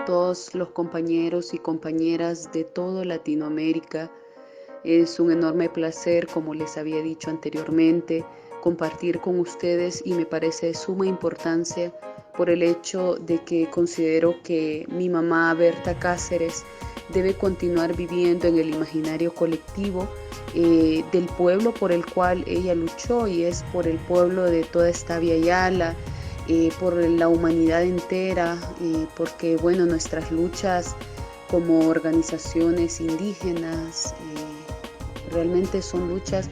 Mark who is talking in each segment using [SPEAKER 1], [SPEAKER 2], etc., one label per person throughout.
[SPEAKER 1] todos los compañeros y compañeras de toda Latinoamérica. Es un enorme placer, como les había dicho anteriormente, compartir con ustedes y me parece de suma importancia por el hecho de que considero que mi mamá Berta Cáceres debe continuar viviendo en el imaginario colectivo del pueblo por el cual ella luchó, y es por el pueblo de toda esta Via Yala, por la humanidad entera, porque bueno, nuestras luchas como organizaciones indígenas realmente son luchas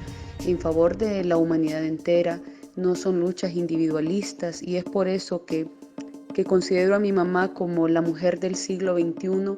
[SPEAKER 1] en favor de la humanidad entera, no son luchas individualistas, y es por eso que considero a mi mamá como la mujer del siglo XXI,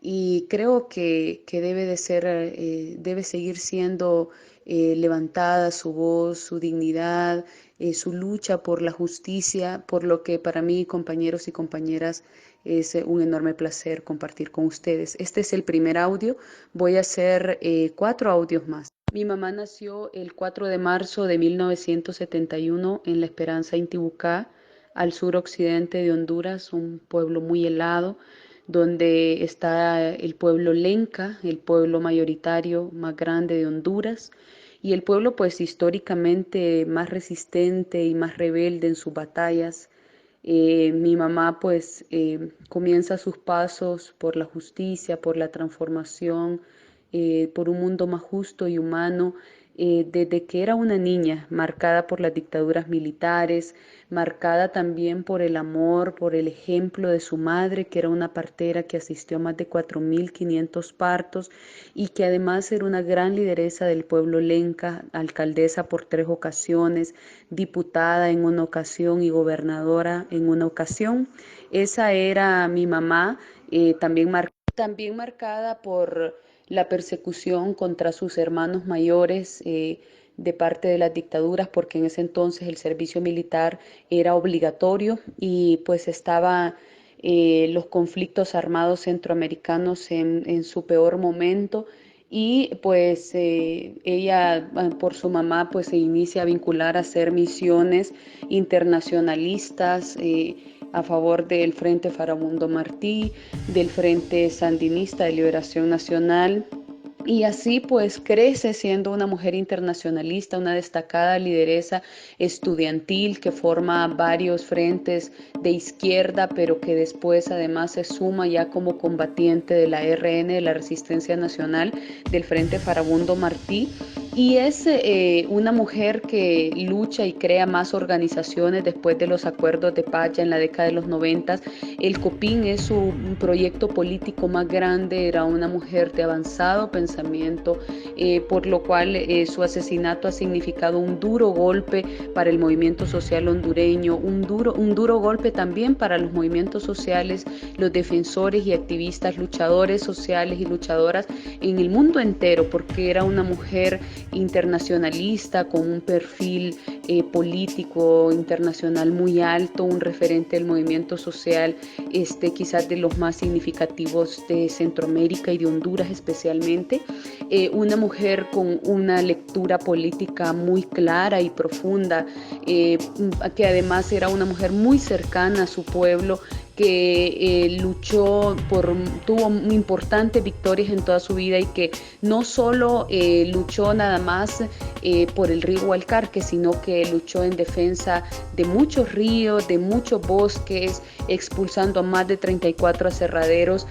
[SPEAKER 1] y creo que debe seguir siendo levantada su voz, su dignidad, su lucha por la justicia, por lo que para mí, compañeros y compañeras, es un enorme placer compartir con ustedes. Este es el primer audio, voy a hacer 4 audios más. Mi mamá nació el 4 de marzo de 1971 en La Esperanza, Intibucá, al suroccidente de Honduras, un pueblo muy helado, donde está el pueblo Lenca, el pueblo mayoritario más grande de Honduras, y el pueblo pues históricamente más resistente y más rebelde en sus batallas. Mi mamá pues comienza sus pasos por la justicia, por la transformación, por un mundo más justo y humano, desde que era una niña, marcada por las dictaduras militares, marcada también por el amor, por el ejemplo de su madre, que era una partera que asistió a más de 4.500 partos y que además era una gran lideresa del pueblo lenca, alcaldesa por 3 ocasiones, diputada en una ocasión y gobernadora en una ocasión. Esa era mi mamá, también marcada por la persecución contra sus hermanos mayores de parte de las dictaduras, porque en ese entonces el servicio militar era obligatorio y pues estaba los conflictos armados centroamericanos en su peor momento. Y pues ella por su mamá pues se inicia a vincular a hacer misiones internacionalistas a favor del Frente Farabundo Martí, del Frente Sandinista de Liberación Nacional. Y así pues crece siendo una mujer internacionalista, una destacada lideresa estudiantil que forma varios frentes de izquierda, pero que después además se suma ya como combatiente de la RN, de la Resistencia Nacional, del Frente Farabundo Martí. Y es una mujer que lucha y crea más organizaciones después de los acuerdos de paz ya en la década de los 90. El COPIN es su proyecto político más grande, era una mujer de avanzado pensamiento, por lo cual su asesinato ha significado un duro golpe para el movimiento social hondureño, un duro golpe también para los movimientos sociales, los defensores y activistas, luchadores sociales y luchadoras en el mundo entero, porque era una mujer internacionalista con un perfil político internacional muy alto, un referente del movimiento social, quizás de los más significativos de Centroamérica y de Honduras especialmente, una mujer con una lectura política muy clara y profunda, que además era una mujer muy cercana a su pueblo, que tuvo importantes victorias en toda su vida, y que no solo luchó nada más por el río Hualcarque, sino que luchó en defensa de muchos ríos, de muchos bosques, expulsando a más de 34 aserraderos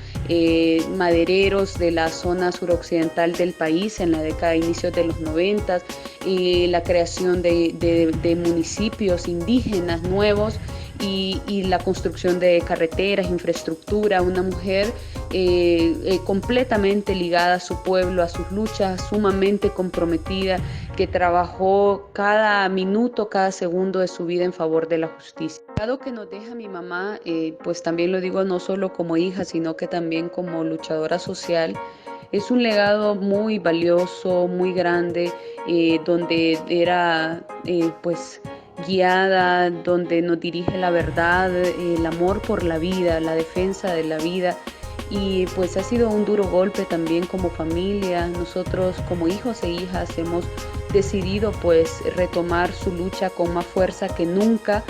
[SPEAKER 1] madereros de la zona suroccidental del país en la década de inicios de los 90, la creación de municipios indígenas nuevos, y la construcción de carreteras, infraestructura. Una mujer completamente ligada a su pueblo, a sus luchas, sumamente comprometida, que trabajó cada minuto, cada segundo de su vida en favor de la justicia. El legado que nos deja mi mamá, pues también lo digo no solo como hija, sino que también como luchadora social, es un legado muy valioso, muy grande, donde era pues guiada, donde nos dirige la verdad, el amor por la vida, la defensa de la vida. Y pues ha sido un duro golpe también como familia. Nosotros como hijos e hijas hemos decidido pues retomar su lucha con más fuerza que nunca,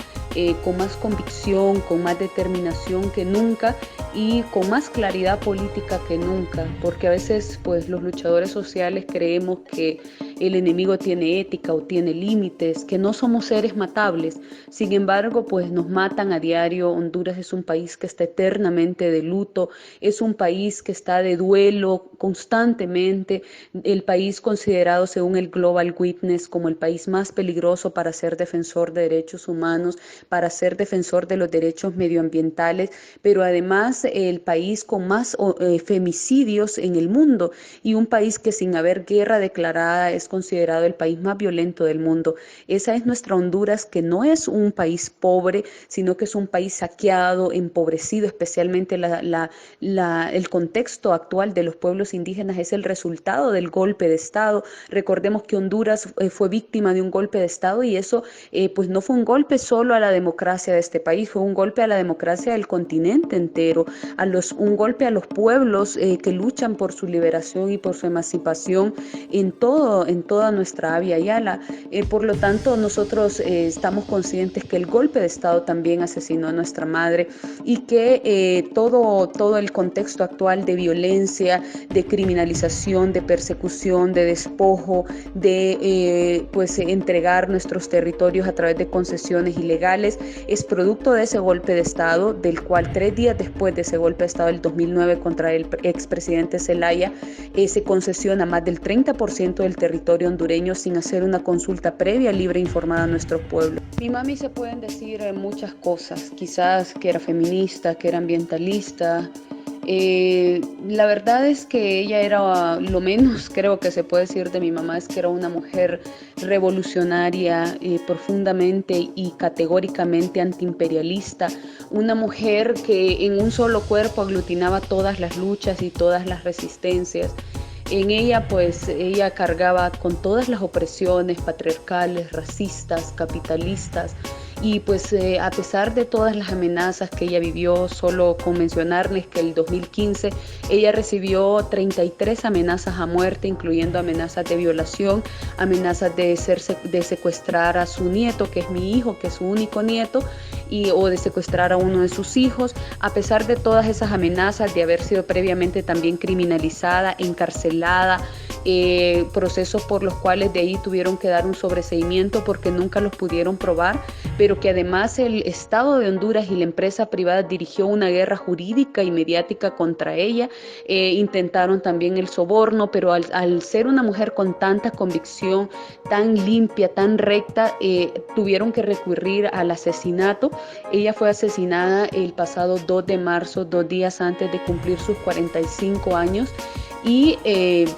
[SPEAKER 1] con más convicción, con más determinación que nunca y con más claridad política que nunca, porque a veces pues los luchadores sociales creemos que el enemigo tiene ética o tiene límites, que no somos seres matables. Sin embargo, pues nos matan a diario. Honduras es un país que está eternamente de luto, es un país que está de duelo constantemente, el país considerado según el Global Witness como el país más peligroso para ser defensor de derechos humanos, para ser defensor de los derechos medioambientales, pero además el país con más femicidios en el mundo y un país que sin haber guerra declarada es considerado el país más violento del mundo. Esa es nuestra Honduras, que no es un país pobre, sino que es un país saqueado, empobrecido, especialmente el contexto actual de los pueblos indígenas es el resultado del golpe de Estado. Recordemos que Honduras fue víctima de un golpe de Estado y eso pues no fue un golpe solo a la democracia de este país, fue un golpe a la democracia del continente entero, un golpe a los pueblos que luchan por su liberación y por su emancipación en toda nuestra Abya Yala. Por lo tanto, nosotros estamos conscientes que el golpe de Estado también asesinó a nuestra madre y que todo el contexto actual de violencia, de criminalización, de persecución, de despojo, de pues entregar nuestros territorios a través de concesiones ilegales, es producto de ese golpe de Estado, del cual 3 días después de ese golpe de Estado del 2009 contra el expresidente Zelaya, se concesiona más del 30% del territorio hondureño sin hacer una consulta previa, libre e informada a nuestro pueblo. Mi mami se pueden decir muchas cosas, quizás que era feminista, que era ambientalista. La verdad es que ella era, lo menos creo que se puede decir de mi mamá, es que era una mujer revolucionaria, profundamente y categóricamente antiimperialista, una mujer que en un solo cuerpo aglutinaba todas las luchas y todas las resistencias. En ella, pues, ella cargaba con todas las opresiones patriarcales, racistas, capitalistas, y pues a pesar de todas las amenazas que ella vivió, solo con mencionarles que el 2015 ella recibió 33 amenazas a muerte, incluyendo amenazas de violación, amenazas de secuestrar a su nieto, que es mi hijo, que es su único nieto, o de secuestrar a uno de sus hijos. A pesar de todas esas amenazas, de haber sido previamente también criminalizada, encarcelada, procesos por los cuales de ahí tuvieron que dar un sobreseimiento porque nunca los pudieron probar, pero que además el Estado de Honduras y la empresa privada dirigió una guerra jurídica y mediática contra ella. Intentaron también el soborno, pero al ser una mujer con tanta convicción, tan limpia, tan recta, tuvieron que recurrir al asesinato. Ella fue asesinada el pasado 2 de marzo, 2 días antes de cumplir sus 45 años. Y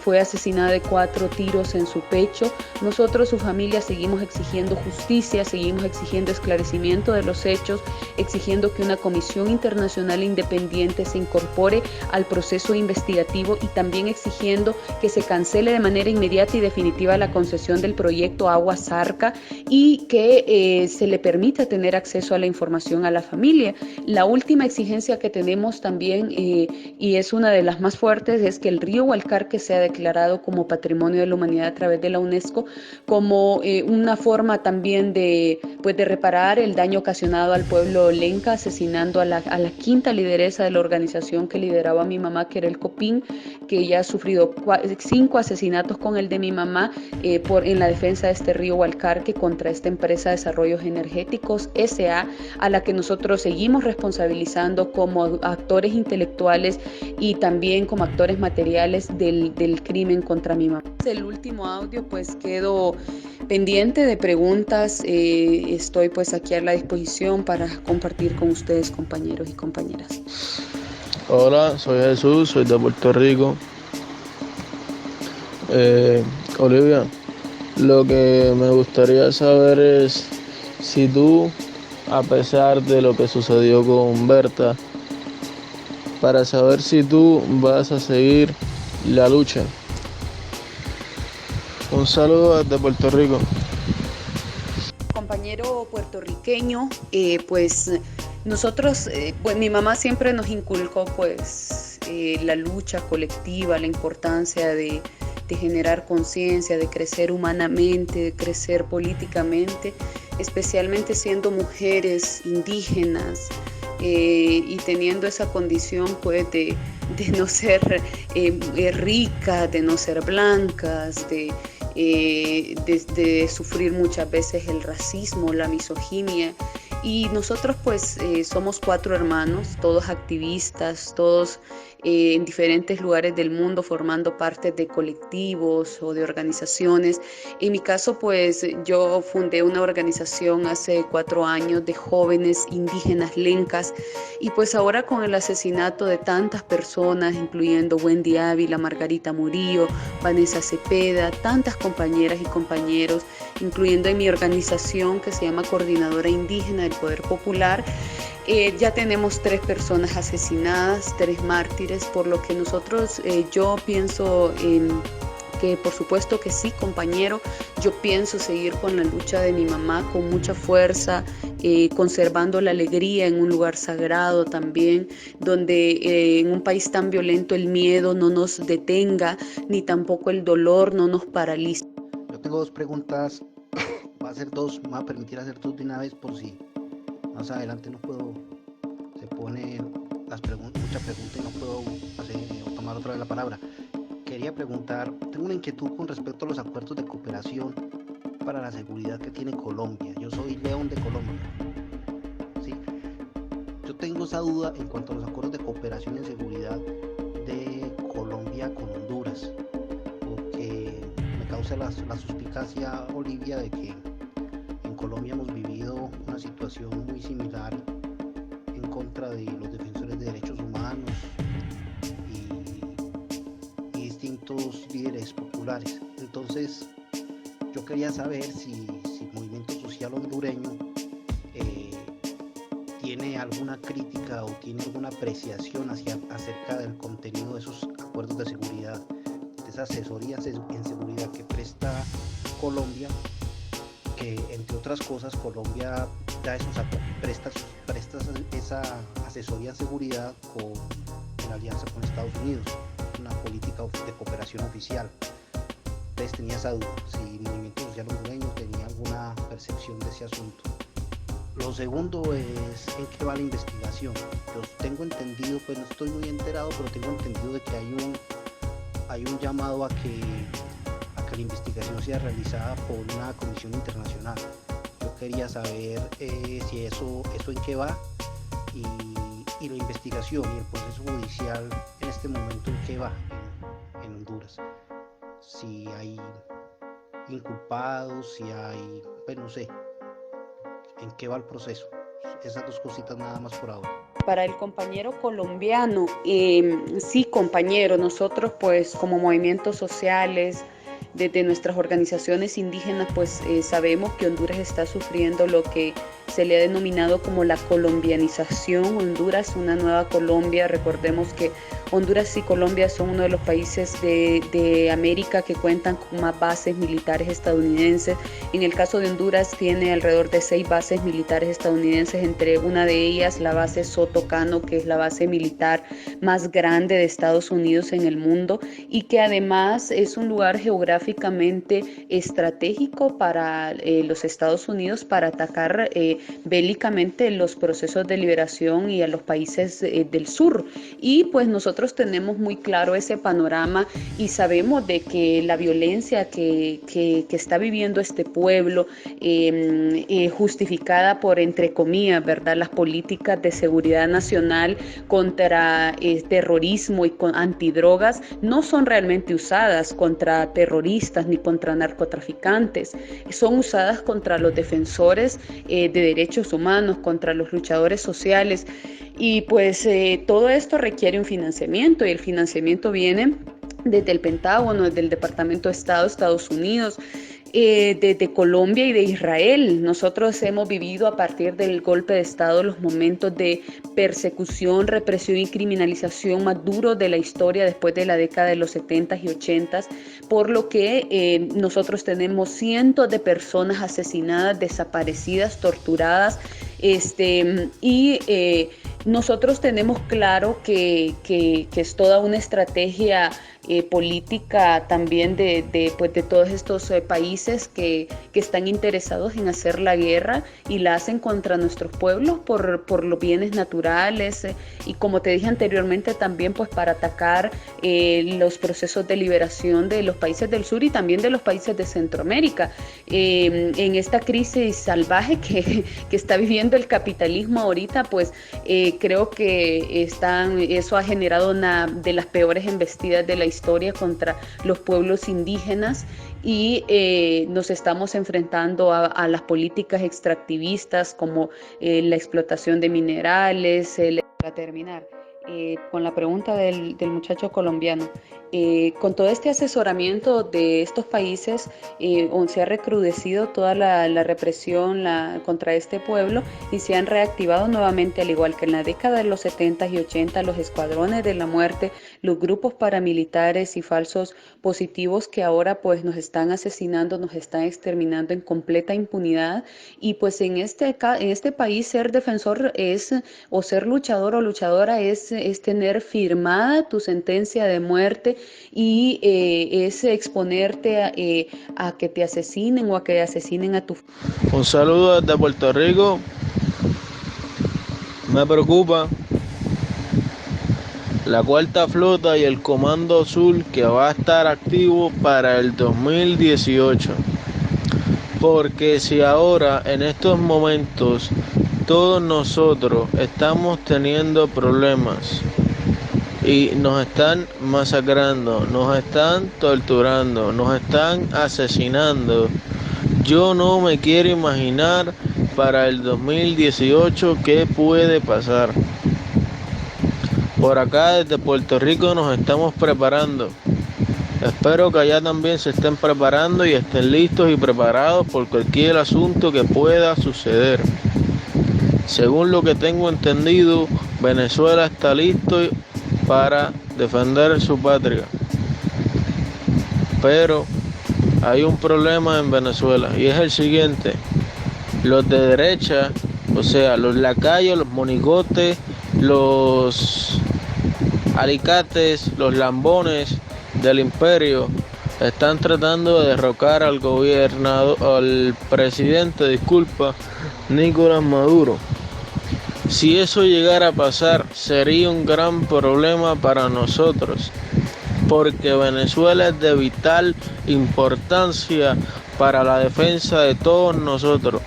[SPEAKER 1] fue asesinada de 4 tiros en su pecho. Nosotros, su familia, seguimos exigiendo justicia, seguimos exigiendo esclarecimiento de los hechos, exigiendo que una comisión internacional independiente se incorpore al proceso investigativo y también exigiendo que se cancele de manera inmediata y definitiva la concesión del proyecto Agua Zarca y que se le permita tener acceso a la información a la familia. La última exigencia que tenemos también, y es una de las más fuertes, es que el río Hualcarque sea declarado como Patrimonio de la Humanidad a través de la UNESCO, como una forma también de reparar el daño ocasionado al pueblo lenca, asesinando a la quinta lideresa de la organización que lideraba a mi mamá, que era el Copín, que ya ha sufrido 5 asesinatos con el de mi mamá en la defensa de este río Hualcarque contra esta empresa de desarrollos energéticos, SA, a la que nosotros seguimos responsabilizando como actores intelectuales y también como actores materiales del crimen contra mi mamá. El último audio, pues quedo pendiente de preguntas. Estoy pues aquí a la disposición para compartir con ustedes, compañeros y compañeras.
[SPEAKER 2] Hola, soy Jesús, soy de Puerto Rico. Olivia, lo que me gustaría saber es si tú, a pesar de lo que sucedió con Berta, para saber si tú vas a seguir la lucha. Un saludo desde Puerto Rico.
[SPEAKER 1] Compañero puertorriqueño, pues nosotros, pues mi mamá siempre nos inculcó pues la lucha colectiva, la importancia de generar conciencia, de crecer humanamente, de crecer políticamente. especialmente siendo mujeres indígenas y teniendo esa condición pues de no ser ricas, de no ser blancas, de sufrir muchas veces el racismo, la misoginia. Y nosotros pues somos 4 hermanos, todos activistas, todos en diferentes lugares del mundo formando parte de colectivos o de organizaciones. En mi caso pues yo fundé una organización hace 4 años de jóvenes indígenas lencas y pues ahora con el asesinato de tantas personas, incluyendo Wendy Ávila, Margarita Murillo, Vanessa Cepeda, tantas compañeras y compañeros, incluyendo en mi organización que se llama Coordinadora Indígena del Poder Popular, ya tenemos 3 personas asesinadas, 3 mártires, por lo que nosotros, yo pienso que por supuesto que sí, compañero, yo pienso seguir con la lucha de mi mamá con mucha fuerza, conservando la alegría en un lugar sagrado también, donde en un país tan violento el miedo no nos detenga, ni tampoco el dolor no nos paralice.
[SPEAKER 3] Yo tengo 2 preguntas, voy a hacer 2, me voy a permitir hacer 2 de una vez por si más adelante no puedo, se pone mucha pregunta y no puedo tomar otra vez la palabra. Quería preguntar, tengo una inquietud con respecto a los acuerdos de cooperación para la seguridad que tiene Colombia. Yo soy León de Colombia, ¿sí? Yo tengo esa duda en cuanto a los acuerdos de cooperación en seguridad de Colombia con Honduras, porque me causa la suspicacia, Olivia, de que en Colombia hemos vivido una situación muy similar en contra de los defensores de derechos humanos y distintos líderes populares. Entonces, yo quería saber si el movimiento social hondureño tiene alguna crítica o tiene alguna apreciación acerca del contenido de esos acuerdos de seguridad, de esas asesorías en seguridad que presta Colombia, que entre otras cosas Colombia da presta esa asesoría en seguridad en alianza con Estados Unidos, una política de cooperación oficial. Entonces tenía esa duda, si el movimiento social hondureño tenía alguna percepción de ese asunto. Lo segundo es en qué va la investigación. Yo tengo entendido, pues no estoy muy enterado, pero tengo entendido de que hay un llamado a que la investigación sea realizada por una comisión internacional. Yo quería saber si eso en qué va y la investigación y el proceso judicial en este momento en qué va en Honduras. Si hay inculpados, si hay, pues no sé, en qué va el proceso. Esas 2 cositas nada más por ahora.
[SPEAKER 1] Para el compañero colombiano, sí, compañero, nosotros pues como movimientos sociales, desde nuestras organizaciones indígenas, pues sabemos que Honduras está sufriendo lo que se le ha denominado como la colombianización. Honduras, una nueva Colombia. Recordemos que Honduras y Colombia son uno de los países de América que cuentan con más bases militares estadounidenses. En el caso de Honduras tiene alrededor de 6 bases militares estadounidenses, entre una de ellas la base Soto Cano, que es la base militar más grande de Estados Unidos en el mundo y que además es un lugar geográficamente estratégico para los Estados Unidos para atacar bélicamente los procesos de liberación y a los países del sur. Y pues nosotros tenemos muy claro ese panorama y sabemos de que la violencia que está viviendo este pueblo, justificada por, entre comillas, ¿verdad?, las políticas de seguridad nacional contra terrorismo y antidrogas, no son realmente usadas contra terroristas ni contra narcotraficantes, son usadas contra los defensores de derechos humanos, contra los luchadores sociales. Y pues todo esto requiere un financiamiento y el financiamiento viene desde el Pentágono, desde el Departamento de Estado de Estados Unidos, de Colombia y de Israel. Nosotros hemos vivido a partir del golpe de Estado los momentos de persecución, represión y criminalización más duros de la historia después de la década de los 70s y 80s, por lo que nosotros tenemos cientos de personas asesinadas, desaparecidas, torturadas, y Nosotros tenemos claro que es toda una estrategia política también pues de todos estos países que están interesados en hacer la guerra y la hacen contra nuestros pueblos por los bienes naturales y como te dije anteriormente también pues para atacar los procesos de liberación de los países del sur y también de los países de Centroamérica. En esta crisis salvaje que está viviendo el capitalismo ahorita, pues creo que eso ha generado una de las peores embestidas de la historia contra los pueblos indígenas y nos estamos enfrentando a las políticas extractivistas como la explotación de minerales. Para terminar, con la pregunta del muchacho colombiano, con todo este asesoramiento de estos países, se ha recrudecido toda la represión contra este pueblo y se han reactivado nuevamente, al igual que en la década de los 70 y 80, los escuadrones de la muerte, los grupos paramilitares y falsos positivos que ahora pues nos están asesinando, nos están exterminando en completa impunidad. Y pues en este país ser defensor o ser luchador o luchadora es tener firmada tu sentencia de muerte y es exponerte a que te asesinen o a que asesinen a tu...
[SPEAKER 2] Un saludo desde Puerto Rico. Me preocupa la Cuarta Flota y el Comando Azul que va a estar activo para el 2018. Porque si ahora, en estos momentos, todos nosotros estamos teniendo problemas y nos están masacrando, nos están torturando, nos están asesinando, yo no me quiero imaginar para el 2018 qué puede pasar. Por acá desde Puerto Rico nos estamos preparando. Espero que allá también se estén preparando y estén listos y preparados por cualquier asunto que pueda suceder. Según lo que tengo entendido, Venezuela está listo para defender su patria. Pero hay un problema en Venezuela y es el siguiente. Los de derecha, o sea, los lacayos, los monigotes, los alicates, los lambones del imperio están tratando de derrocar al presidente, Nicolás Maduro. Si eso llegara a pasar, sería un gran problema para nosotros, porque Venezuela es de vital importancia para la defensa de todos nosotros,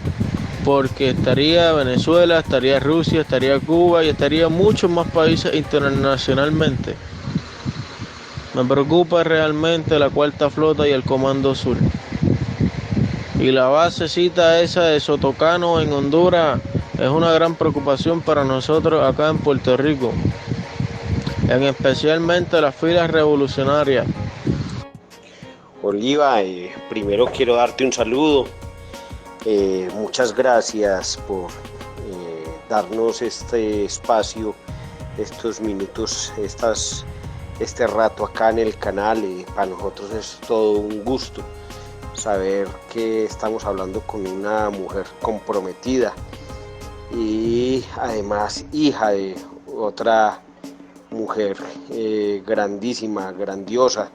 [SPEAKER 2] porque estaría Venezuela, estaría Rusia, estaría Cuba y estaría muchos más países internacionalmente. Me preocupa realmente la Cuarta Flota y el Comando Azul. Y la basecita esa de Sotocano en Honduras es una gran preocupación para nosotros acá en Puerto Rico, en especialmente las filas revolucionarias.
[SPEAKER 4] Oliva, primero quiero darte un saludo. Muchas gracias por darnos este espacio, estos minutos, este rato acá en el canal. Para nosotros es todo un gusto saber que estamos hablando con una mujer comprometida y además hija de otra mujer grandísima, grandiosa,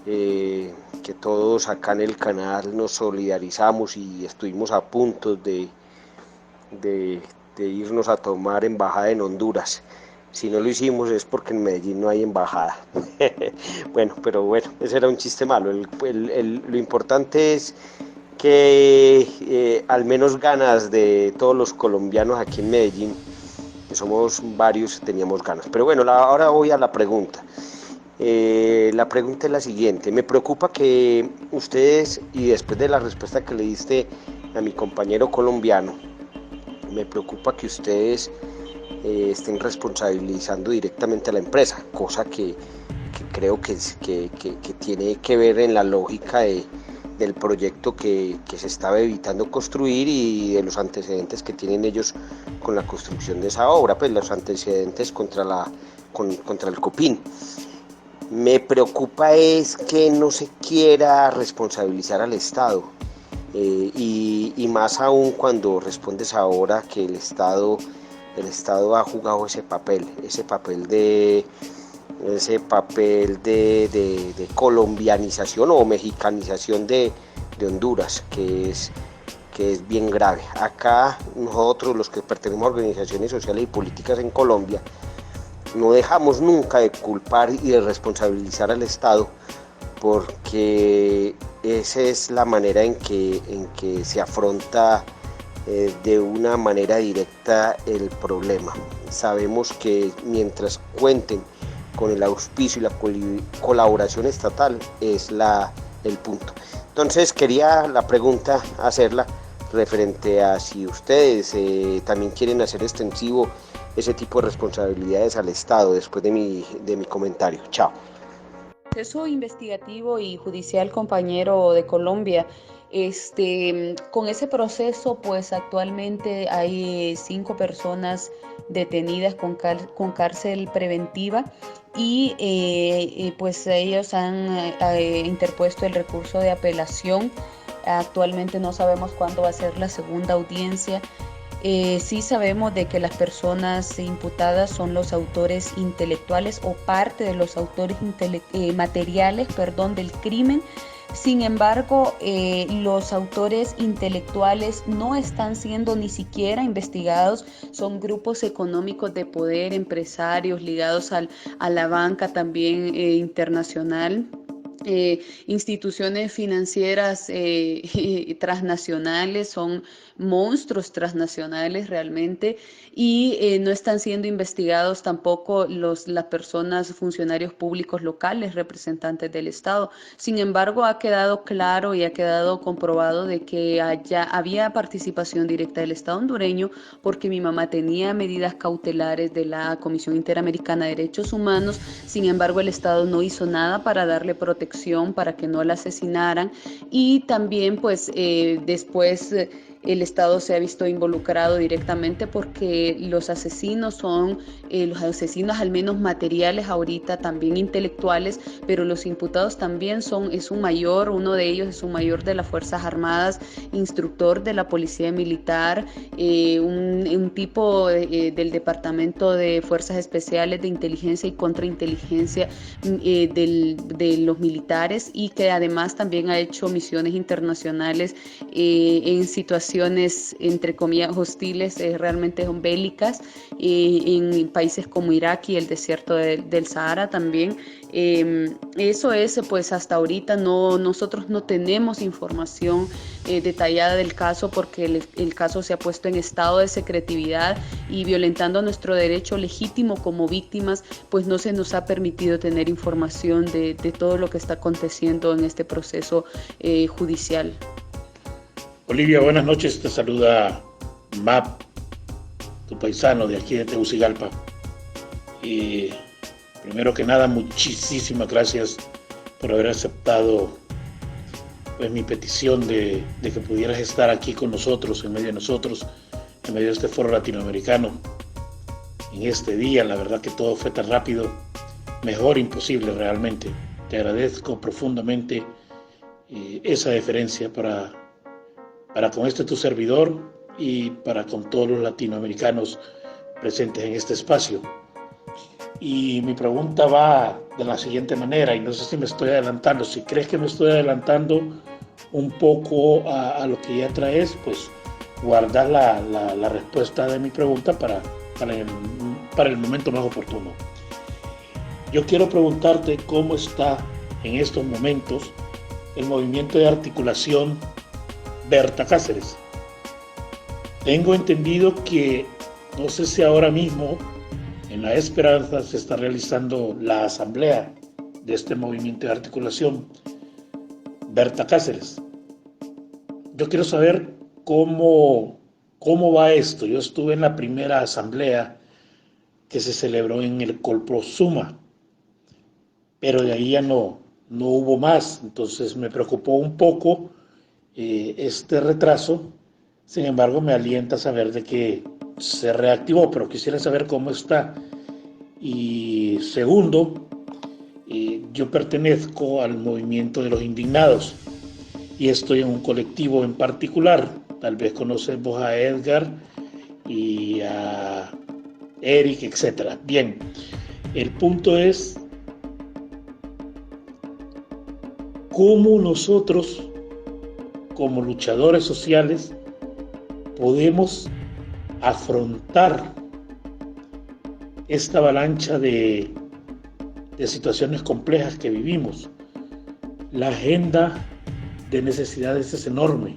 [SPEAKER 4] que todos acá en el canal nos solidarizamos y estuvimos a punto de irnos a tomar embajada en Honduras. Si no lo hicimos es porque en Medellín no hay embajada. Pero bueno, ese era un chiste malo. Lo importante es que al menos ganas de todos los colombianos aquí en Medellín, que somos varios, teníamos ganas. Pero bueno, ahora voy a la pregunta. La pregunta es la siguiente. Me preocupa que ustedes, y después de la respuesta que le diste a mi compañero colombiano, me preocupa que ustedes estén responsabilizando directamente a la empresa, cosa que creo que tiene que ver en la lógica del proyecto que se estaba evitando construir y de los antecedentes que tienen ellos con la construcción de esa obra, pues los antecedentes contra el Copín. Me preocupa es que no se quiera responsabilizar al Estado y más aún cuando respondes ahora que el Estado el Estado ha jugado ese papel de colombianización o mexicanización de Honduras, que es bien grave. Acá nosotros, los que pertenecemos a organizaciones sociales y políticas en Colombia, no dejamos nunca de culpar y de responsabilizar al Estado, porque esa es la manera en que se afronta de una manera directa el problema. Sabemos que mientras cuenten con el auspicio y la colaboración estatal es el punto. Entonces quería la pregunta hacerla referente a si ustedes también quieren hacer extensivo ese tipo de responsabilidades al Estado después de mi comentario. Chao.
[SPEAKER 1] Proceso investigativo y judicial, compañero de Colombia. Con ese proceso, pues actualmente hay 5 personas detenidas con cárcel preventiva y pues ellos han interpuesto el recurso de apelación. Actualmente no sabemos cuándo va a ser la segunda audiencia. Sí sabemos de que las personas imputadas son los autores intelectuales o parte de los autores materiales, del crimen. Sin embargo, los autores intelectuales no están siendo ni siquiera investigados. Son grupos económicos de poder, empresarios ligados a la banca también internacional. Instituciones financieras transnacionales, son monstruos transnacionales realmente, y no están siendo investigados tampoco las personas, funcionarios públicos locales, representantes del Estado. Sin embargo, ha quedado claro y ha quedado comprobado de que había participación directa del Estado hondureño, porque mi mamá tenía medidas cautelares de la Comisión Interamericana de Derechos Humanos. Sin embargo, el Estado no hizo nada para darle protección, para que no la asesinaran, y también pues después el Estado se ha visto involucrado directamente, porque los asesinos son los asesinos al menos materiales ahorita, también intelectuales, pero los imputados también es un mayor, uno de ellos es un mayor de las Fuerzas Armadas, instructor de la Policía Militar, un tipo del Departamento de Fuerzas Especiales de Inteligencia y Contrainteligencia de los militares, y que además también ha hecho misiones internacionales en situaciones entre comillas hostiles, realmente son bélicas, en países como Irak y el desierto del Sahara también. Eso es, pues hasta ahorita nosotros no tenemos información detallada del caso, porque el caso se ha puesto en estado de secretividad, y violentando nuestro derecho legítimo como víctimas, pues no se nos ha permitido tener información de todo lo que está aconteciendo en este proceso judicial.
[SPEAKER 5] Olivia, buenas noches, te saluda MAP, tu paisano de aquí de Tegucigalpa. Y primero que nada, muchísimas gracias por haber aceptado pues mi petición de que pudieras estar aquí con nosotros, en medio de nosotros, en medio de este foro latinoamericano. En este día, la verdad que todo fue tan rápido, mejor imposible realmente. Te agradezco profundamente esa deferencia para con este tu servidor y para con todos los latinoamericanos presentes en este espacio. Y mi pregunta va de la siguiente manera, y no sé si me estoy adelantando. Si crees que me estoy adelantando un poco a lo que ya traes, pues guardar la respuesta de mi pregunta para el momento más oportuno. Yo quiero preguntarte cómo está en estos momentos el movimiento de articulación Berta Cáceres. Tengo entendido que, no sé si ahora mismo en La Esperanza se está realizando la asamblea de este movimiento de articulación Berta Cáceres. Yo quiero saber cómo va esto. Yo estuve en la primera asamblea que se celebró en el Colprosuma, pero de ahí ya no hubo más. Entonces me preocupó un poco este retraso. Sin embargo, me alienta saber de que se reactivó, pero quisiera saber cómo está. Y segundo, yo pertenezco al movimiento de los indignados y estoy en un colectivo en particular. Tal vez conoces vos a Edgar y a Eric, etc. Bien, el punto es cómo nosotros, como luchadores sociales, podemos afrontar esta avalancha de situaciones complejas que vivimos. La agenda de necesidades es enorme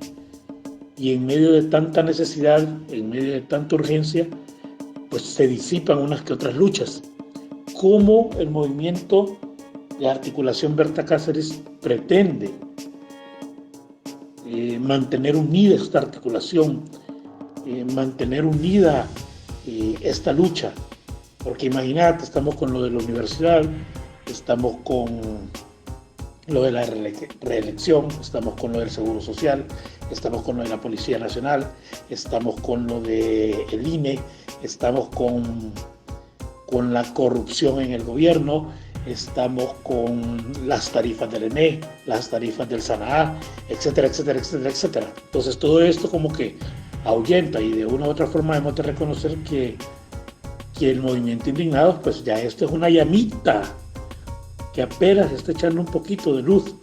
[SPEAKER 5] y en medio de tanta necesidad, en medio de tanta urgencia, pues se disipan unas que otras luchas. ¿Cómo el movimiento de articulación Berta Cáceres pretende mantener unida esta articulación, mantener unida esta lucha? Porque imagínate, estamos con lo de la universidad, estamos con lo de la reelección, estamos con lo del Seguro Social, estamos con lo de la Policía Nacional, estamos con lo del INE, estamos con la corrupción en el gobierno, estamos con las tarifas del ENE, las tarifas del SANAA, etcétera, etcétera, etcétera, etcétera. Entonces todo esto como que ahuyenta y de una u otra forma hemos de reconocer que el movimiento Indignados, pues ya esto es una llamita que apenas está echando un poquito de luz.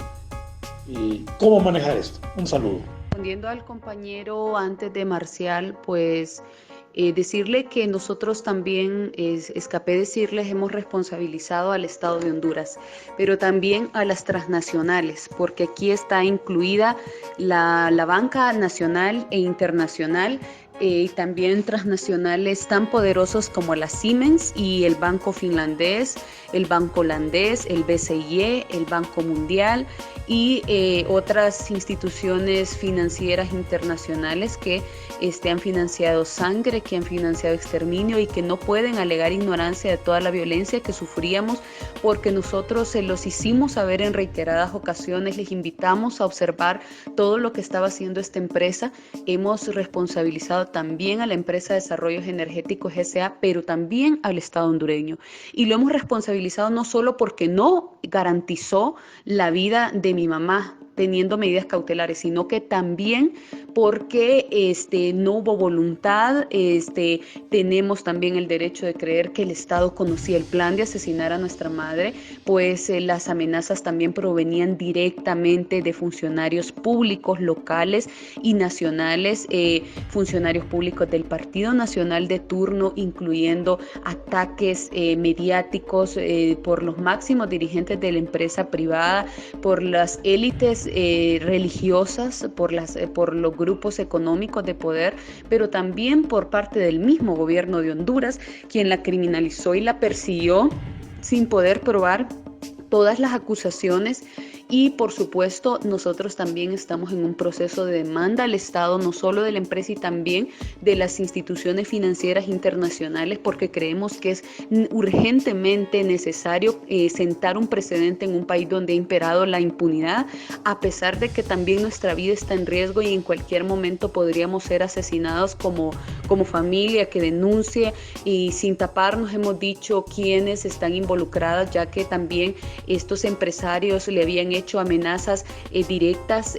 [SPEAKER 5] ¿Cómo manejar esto? Un saludo.
[SPEAKER 1] Respondiendo al compañero antes de Marcial, pues decirle que nosotros también, escapé decirles, hemos responsabilizado al Estado de Honduras, pero también a las transnacionales, porque aquí está incluida la banca nacional e internacional, y también transnacionales tan poderosos como la Siemens y el Banco Finlandés, el Banco Holandés, el BCE, el Banco Mundial y otras instituciones financieras internacionales que han financiado sangre, que han financiado exterminio y que no pueden alegar ignorancia de toda la violencia que sufríamos, porque nosotros se los hicimos saber en reiteradas ocasiones, les invitamos a observar todo lo que estaba haciendo esta empresa. Hemos responsabilizado también a la empresa de Desarrollos Energéticos S.A., pero también al Estado hondureño. Y lo hemos responsabilizado no solo porque no garantizó la vida de mi mamá teniendo medidas cautelares, sino que también porque no hubo voluntad. Tenemos también el derecho de creer que el Estado conocía el plan de asesinar a nuestra madre, pues las amenazas también provenían directamente de funcionarios públicos locales y nacionales, funcionarios públicos del Partido Nacional de turno, incluyendo ataques mediáticos por los máximos dirigentes de la empresa privada, por las élites religiosas, por los grupos económicos de poder, pero también por parte del mismo gobierno de Honduras, quien la criminalizó y la persiguió sin poder probar todas las acusaciones. Y por supuesto nosotros también estamos en un proceso de demanda al Estado, no solo de la empresa y también de las instituciones financieras internacionales, porque creemos que es urgentemente necesario sentar un precedente en un país donde ha imperado la impunidad, a pesar de que también nuestra vida está en riesgo y en cualquier momento podríamos ser asesinados como familia que denuncie, y sin taparnos hemos dicho quiénes están involucradas, ya que también estos empresarios le habían hecho amenazas directas.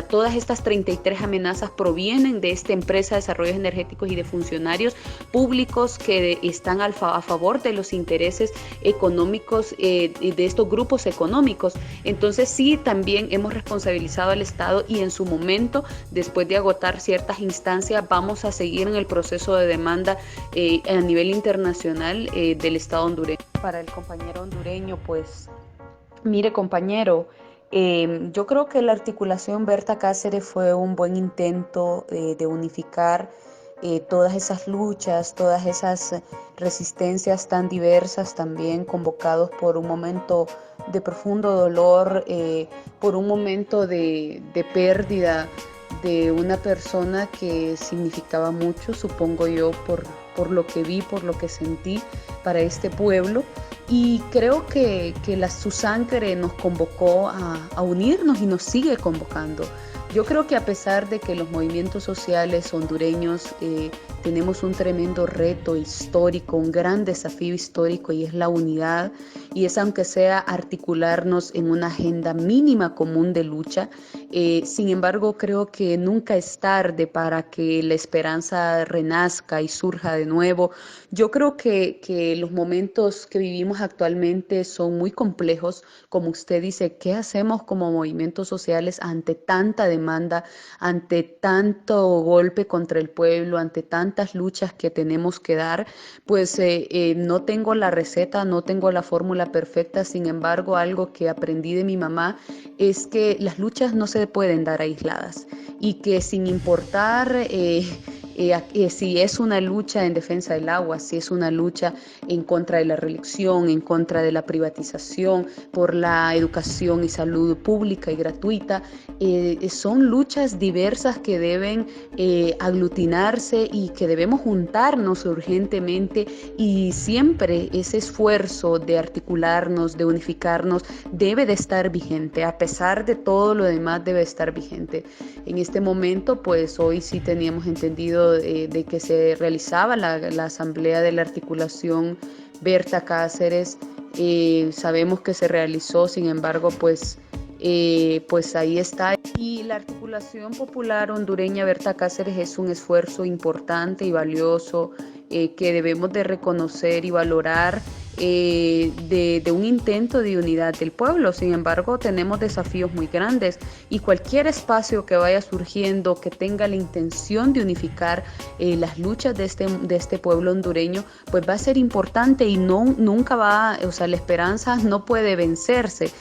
[SPEAKER 1] Todas estas 33 amenazas provienen de esta empresa de desarrollos energéticos y de funcionarios públicos que están a favor de los intereses económicos de estos grupos económicos. Entonces sí, también hemos responsabilizado al Estado y en su momento, después de agotar ciertas instancias, vamos a seguir en el proceso de demanda a nivel internacional del Estado hondureño. Para el compañero hondureño, pues mire, compañero, yo creo que la articulación Berta Cáceres fue un buen intento de unificar todas esas luchas, todas esas resistencias tan diversas, también convocados por un momento de profundo dolor, por un momento de pérdida de una persona que significaba mucho, supongo yo, por lo que vi, por lo que sentí para este pueblo. Y creo que su sangre nos convocó a unirnos y nos sigue convocando. Yo creo que a pesar de que los movimientos sociales hondureños tenemos un tremendo reto histórico, un gran desafío histórico, y es la unidad, y es aunque sea articularnos en una agenda mínima común de lucha. Sin embargo, creo que nunca es tarde para que la esperanza renazca y surja de nuevo. Yo creo que los momentos que vivimos actualmente son muy complejos. Como usted dice, ¿qué hacemos como movimientos sociales ante tanta demanda, ante tanto golpe contra el pueblo, ante tantas luchas que tenemos que dar? Pues no tengo la receta, no tengo la fórmula perfecta. Sin embargo, algo que aprendí de mi mamá es que las luchas no se pueden dar aisladas, y que sin importar si es una lucha en defensa del agua, si es una lucha en contra de la reelección, en contra de la privatización, por la educación y salud pública y gratuita, son luchas diversas que deben aglutinarse y que debemos juntarnos urgentemente, y siempre ese esfuerzo de articularnos, de unificarnos, debe de estar vigente. A pesar de todo lo demás, debe estar vigente. En este momento, pues hoy sí teníamos entendido de que se realizaba la asamblea de la articulación Berta Cáceres. Sabemos que se realizó, sin embargo, pues ahí está. Y la articulación popular hondureña Berta Cáceres es un esfuerzo importante y valioso que debemos de reconocer y valorar, de un intento de unidad del pueblo. Sin embargo, tenemos desafíos muy grandes, y cualquier espacio que vaya surgiendo que tenga la intención de unificar las luchas de este pueblo hondureño, pues va a ser importante, y nunca va, o sea, la esperanza no puede vencerse.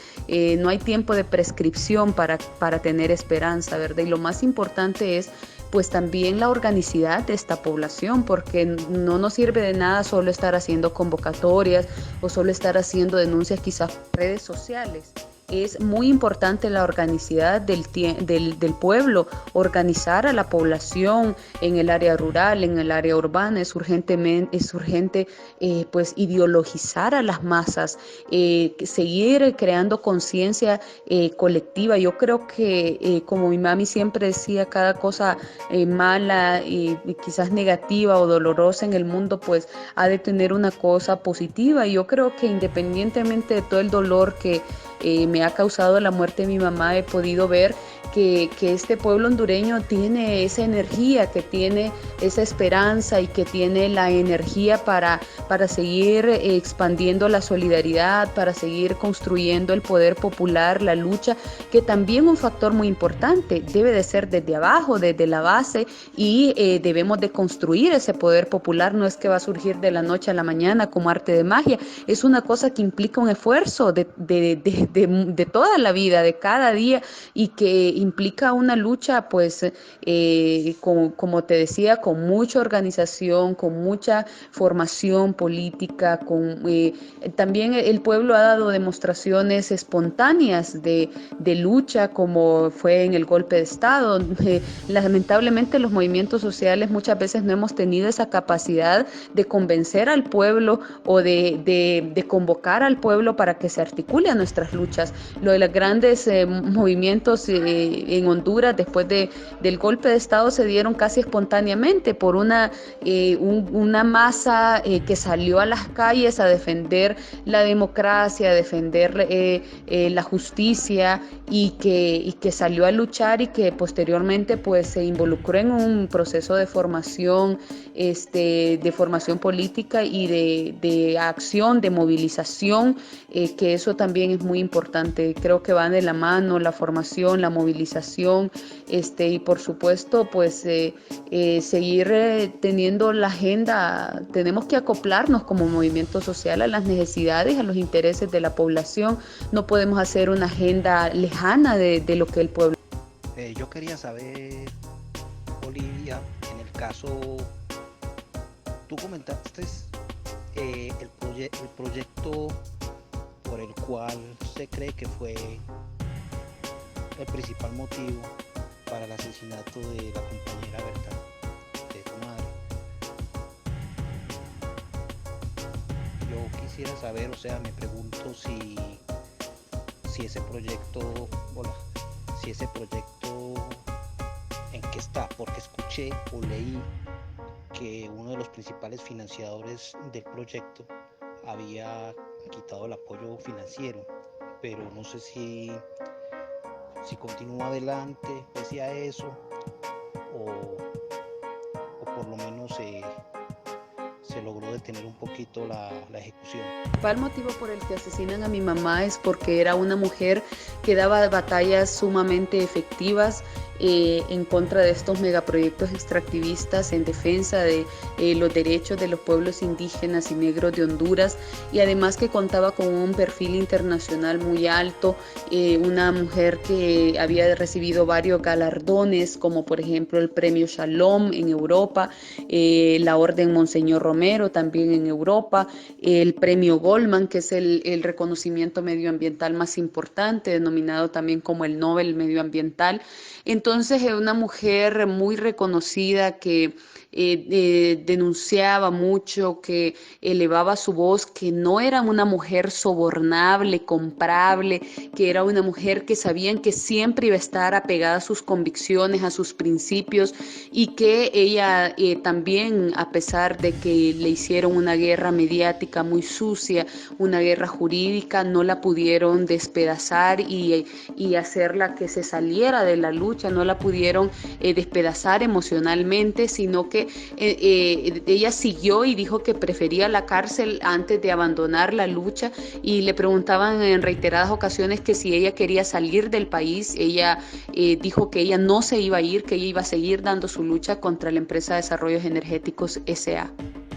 [SPEAKER 1] No hay tiempo de prescripción para tener esperanza, ¿verdad? Y lo más importante es pues también la organicidad de esta población, porque no nos sirve de nada solo estar haciendo convocatorias o solo estar haciendo denuncias quizás en redes sociales. Es muy importante la organicidad del pueblo, organizar a la población en el área rural, en el área urbana. Es urgente pues ideologizar a las masas, seguir creando conciencia colectiva. Yo creo que como mi mami siempre decía, cada cosa mala y quizás negativa o dolorosa en el mundo pues ha de tener una cosa positiva, y yo creo que independientemente de todo el dolor que me ha causado la muerte de mi mamá, he podido ver que este pueblo hondureño tiene esa energía, que tiene esa esperanza, y que tiene la energía para seguir expandiendo la solidaridad, para seguir construyendo el poder popular, la lucha, que también un factor muy importante debe de ser desde abajo, desde la base, y debemos de construir ese poder popular. No es que va a surgir de la noche a la mañana como arte de magia, es una cosa que implica un esfuerzo de toda la vida, de cada día, y que implica una lucha, pues, como te decía, con mucha organización, con mucha formación política, también el pueblo ha dado demostraciones espontáneas de lucha, como fue en el golpe de Estado. Lamentablemente los movimientos sociales muchas veces no hemos tenido esa capacidad de convencer al pueblo o de convocar al pueblo para que se articule a nuestras luchas. Lo de los grandes movimientos en Honduras después del golpe de Estado se dieron casi espontáneamente por una masa que salió a las calles a defender la democracia, a defender la justicia, y que salió a luchar, y que posteriormente pues se involucró en un proceso de formación política y de acción, de movilización, que eso también es muy importante. Creo que van de la mano la formación, la movilización, y por supuesto pues seguir teniendo la agenda. Tenemos que acoplarnos como movimiento social a las necesidades, a los intereses de la población. No podemos hacer una agenda lejana de lo que el pueblo.
[SPEAKER 3] Yo quería saber, Olivia, en el caso, tú comentaste el proyecto por el cual se cree que fue el principal motivo para el asesinato de la compañera Berta, de tu madre. Yo quisiera saber, o sea, me pregunto si ese proyecto porque escuché o leí que uno de los principales financiadores del proyecto había quitado el apoyo financiero, pero no sé si continúa adelante pese a eso o por lo menos se logró detener un poquito la ejecución.
[SPEAKER 1] El principal motivo por el que asesinan a mi mamá es porque era una mujer que daba batallas sumamente efectivas en contra de estos megaproyectos extractivistas en defensa de los derechos de los pueblos indígenas y negros de Honduras, y además que contaba con un perfil internacional muy alto, una mujer que había recibido varios galardones, como por ejemplo el premio Shalom en Europa, la Orden Monseñor Romero también en Europa, el premio Goldman, que es el reconocimiento medioambiental más importante, denominado también como el Nobel medioambiental. Entonces es una mujer muy reconocida que denunciaba mucho, que elevaba su voz, que no era una mujer sobornable, comprable, que era una mujer que sabían que siempre iba a estar apegada a sus convicciones, a sus principios, y que ella también, a pesar de que le hicieron una guerra mediática muy sucia, una guerra jurídica, no la pudieron despedazar y hacerla que se saliera de la lucha, no la pudieron despedazar emocionalmente, sino que ella siguió y dijo que prefería la cárcel antes de abandonar la lucha, y le preguntaban en reiteradas ocasiones que si ella quería salir del país. Ella dijo que ella no se iba a ir, que ella iba a seguir dando su lucha contra la empresa de desarrollos energéticos S.A.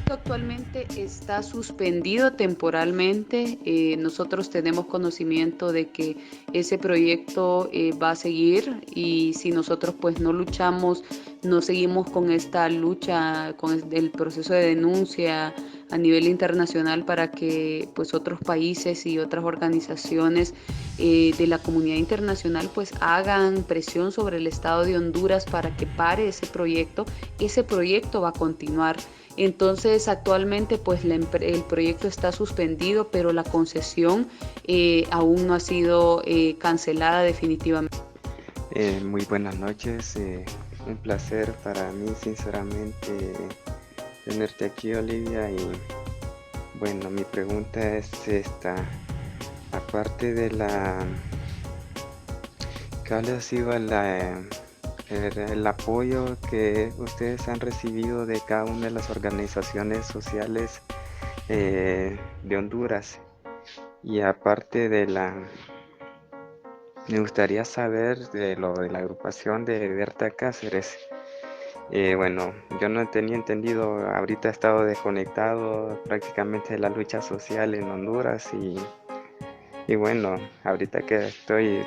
[SPEAKER 1] Actualmente está suspendido temporalmente. Nosotros tenemos conocimiento de que ese proyecto va a seguir, y si nosotros pues no luchamos, no seguimos con esta lucha, con el proceso de denuncia a nivel internacional para que pues otros países y otras organizaciones de la comunidad internacional pues hagan presión sobre el Estado de Honduras para que pare ese proyecto va a continuar. Entonces actualmente pues el proyecto está suspendido, pero la concesión aún no ha sido cancelada definitivamente.
[SPEAKER 6] Muy buenas noches, un placer para mí sinceramente tenerte aquí, Olivia, y bueno, mi pregunta es esta: aparte de ¿cuál ha sido el apoyo que ustedes han recibido de cada una de las organizaciones sociales de Honduras? Y aparte me gustaría saber de lo de la agrupación de Berta Cáceres. Bueno, yo no tenía entendido, ahorita he estado desconectado prácticamente de la lucha social en Honduras y bueno, ahorita que estoy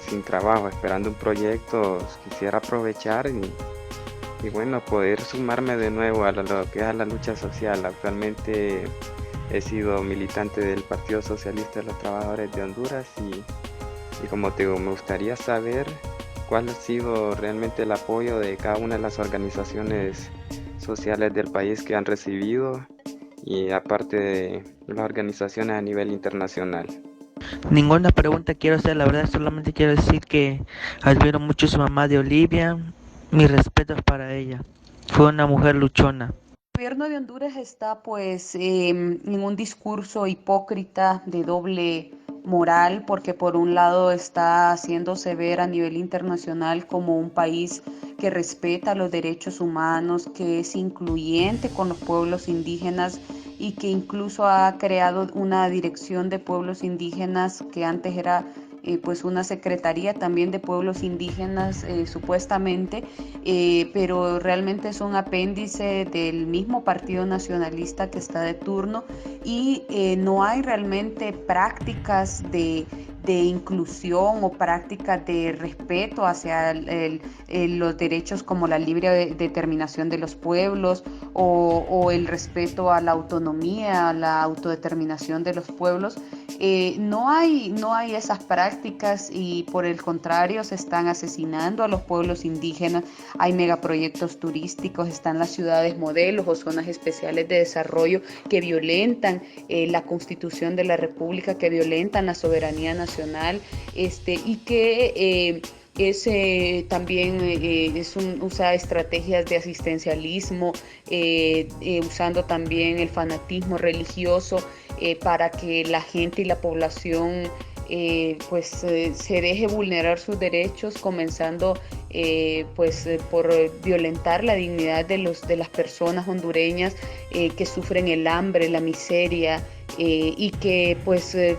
[SPEAKER 6] sin trabajo, esperando un proyecto, quisiera aprovechar y bueno, poder sumarme de nuevo a lo que es la lucha social. Actualmente he sido militante del Partido Socialista de los Trabajadores de Honduras y como te digo, me gustaría saber cuál ha sido realmente el apoyo de cada una de las organizaciones sociales del país que han recibido, y aparte de las organizaciones a nivel internacional.
[SPEAKER 7] Ninguna pregunta quiero hacer, la verdad, solamente quiero decir que admiro mucho a su mamá de Olivia, mis respetos para ella, fue una mujer luchona.
[SPEAKER 1] El gobierno de Honduras está pues en un discurso hipócrita de doble moral, porque por un lado está haciéndose ver a nivel internacional como un país que respeta los derechos humanos, que es incluyente con los pueblos indígenas y que incluso ha creado una dirección de pueblos indígenas que antes era pues una secretaría también de pueblos indígenas supuestamente, pero realmente es un apéndice del mismo partido nacionalista que está de turno, y no hay realmente prácticas de inclusión o prácticas de respeto hacia los derechos como la libre determinación de los pueblos o el respeto a la autonomía, a la autodeterminación de los pueblos. No hay esas prácticas, y por el contrario se están asesinando a los pueblos indígenas. Hay megaproyectos turísticos, están las ciudades modelos o zonas especiales de desarrollo que violentan la Constitución de la República, que violentan la soberanía nacional, y que también usa estrategias de asistencialismo, usando también el fanatismo religioso para que la gente y la población se deje vulnerar sus derechos, comenzando por violentar la dignidad de las personas hondureñas que sufren el hambre, la miseria, y que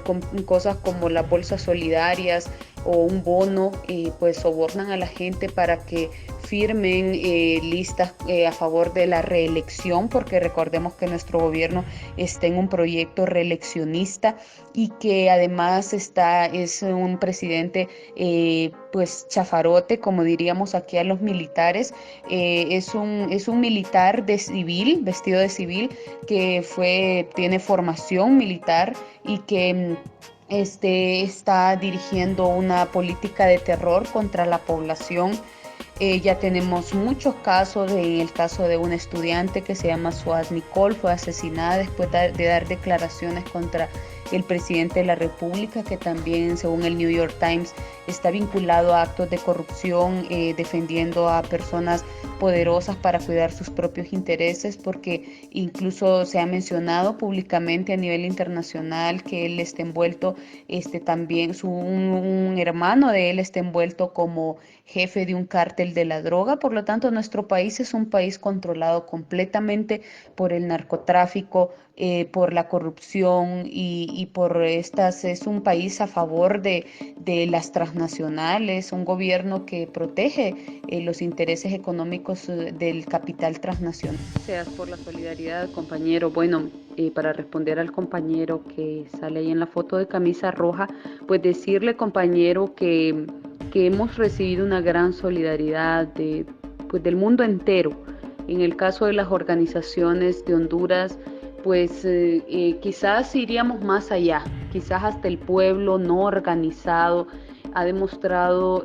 [SPEAKER 1] con cosas como las bolsas solidarias o un bono sobornan a la gente para que firmen listas a favor de la reelección, porque recordemos que nuestro gobierno está en un proyecto reeleccionista y que además es un presidente chafarote, como diríamos aquí a los militares. Es un militar de civil, vestido de civil, que tiene formación militar y que está dirigiendo una política de terror contra la población. Ya tenemos muchos casos. En el caso de una estudiante que se llama Suad Nicole, fue asesinada después de dar declaraciones contra el presidente de la República, que también, según el New York Times, está vinculado a actos de corrupción, defendiendo a personas poderosas para cuidar sus propios intereses, porque incluso se ha mencionado públicamente a nivel internacional que él está envuelto, también un hermano de él está envuelto como jefe de un cártel de la droga. Por lo tanto, nuestro país es un país controlado completamente por el narcotráfico, por la corrupción y es un país a favor de las transnacionales, un gobierno que protege los intereses económicos del capital transnacional. Gracias por la solidaridad, compañero. Bueno, para responder al compañero que sale ahí en la foto de camisa roja, pues decirle, compañero, que hemos recibido una gran solidaridad del mundo entero. En el caso de las organizaciones de Honduras, quizás iríamos más allá, quizás hasta el pueblo no organizado ha demostrado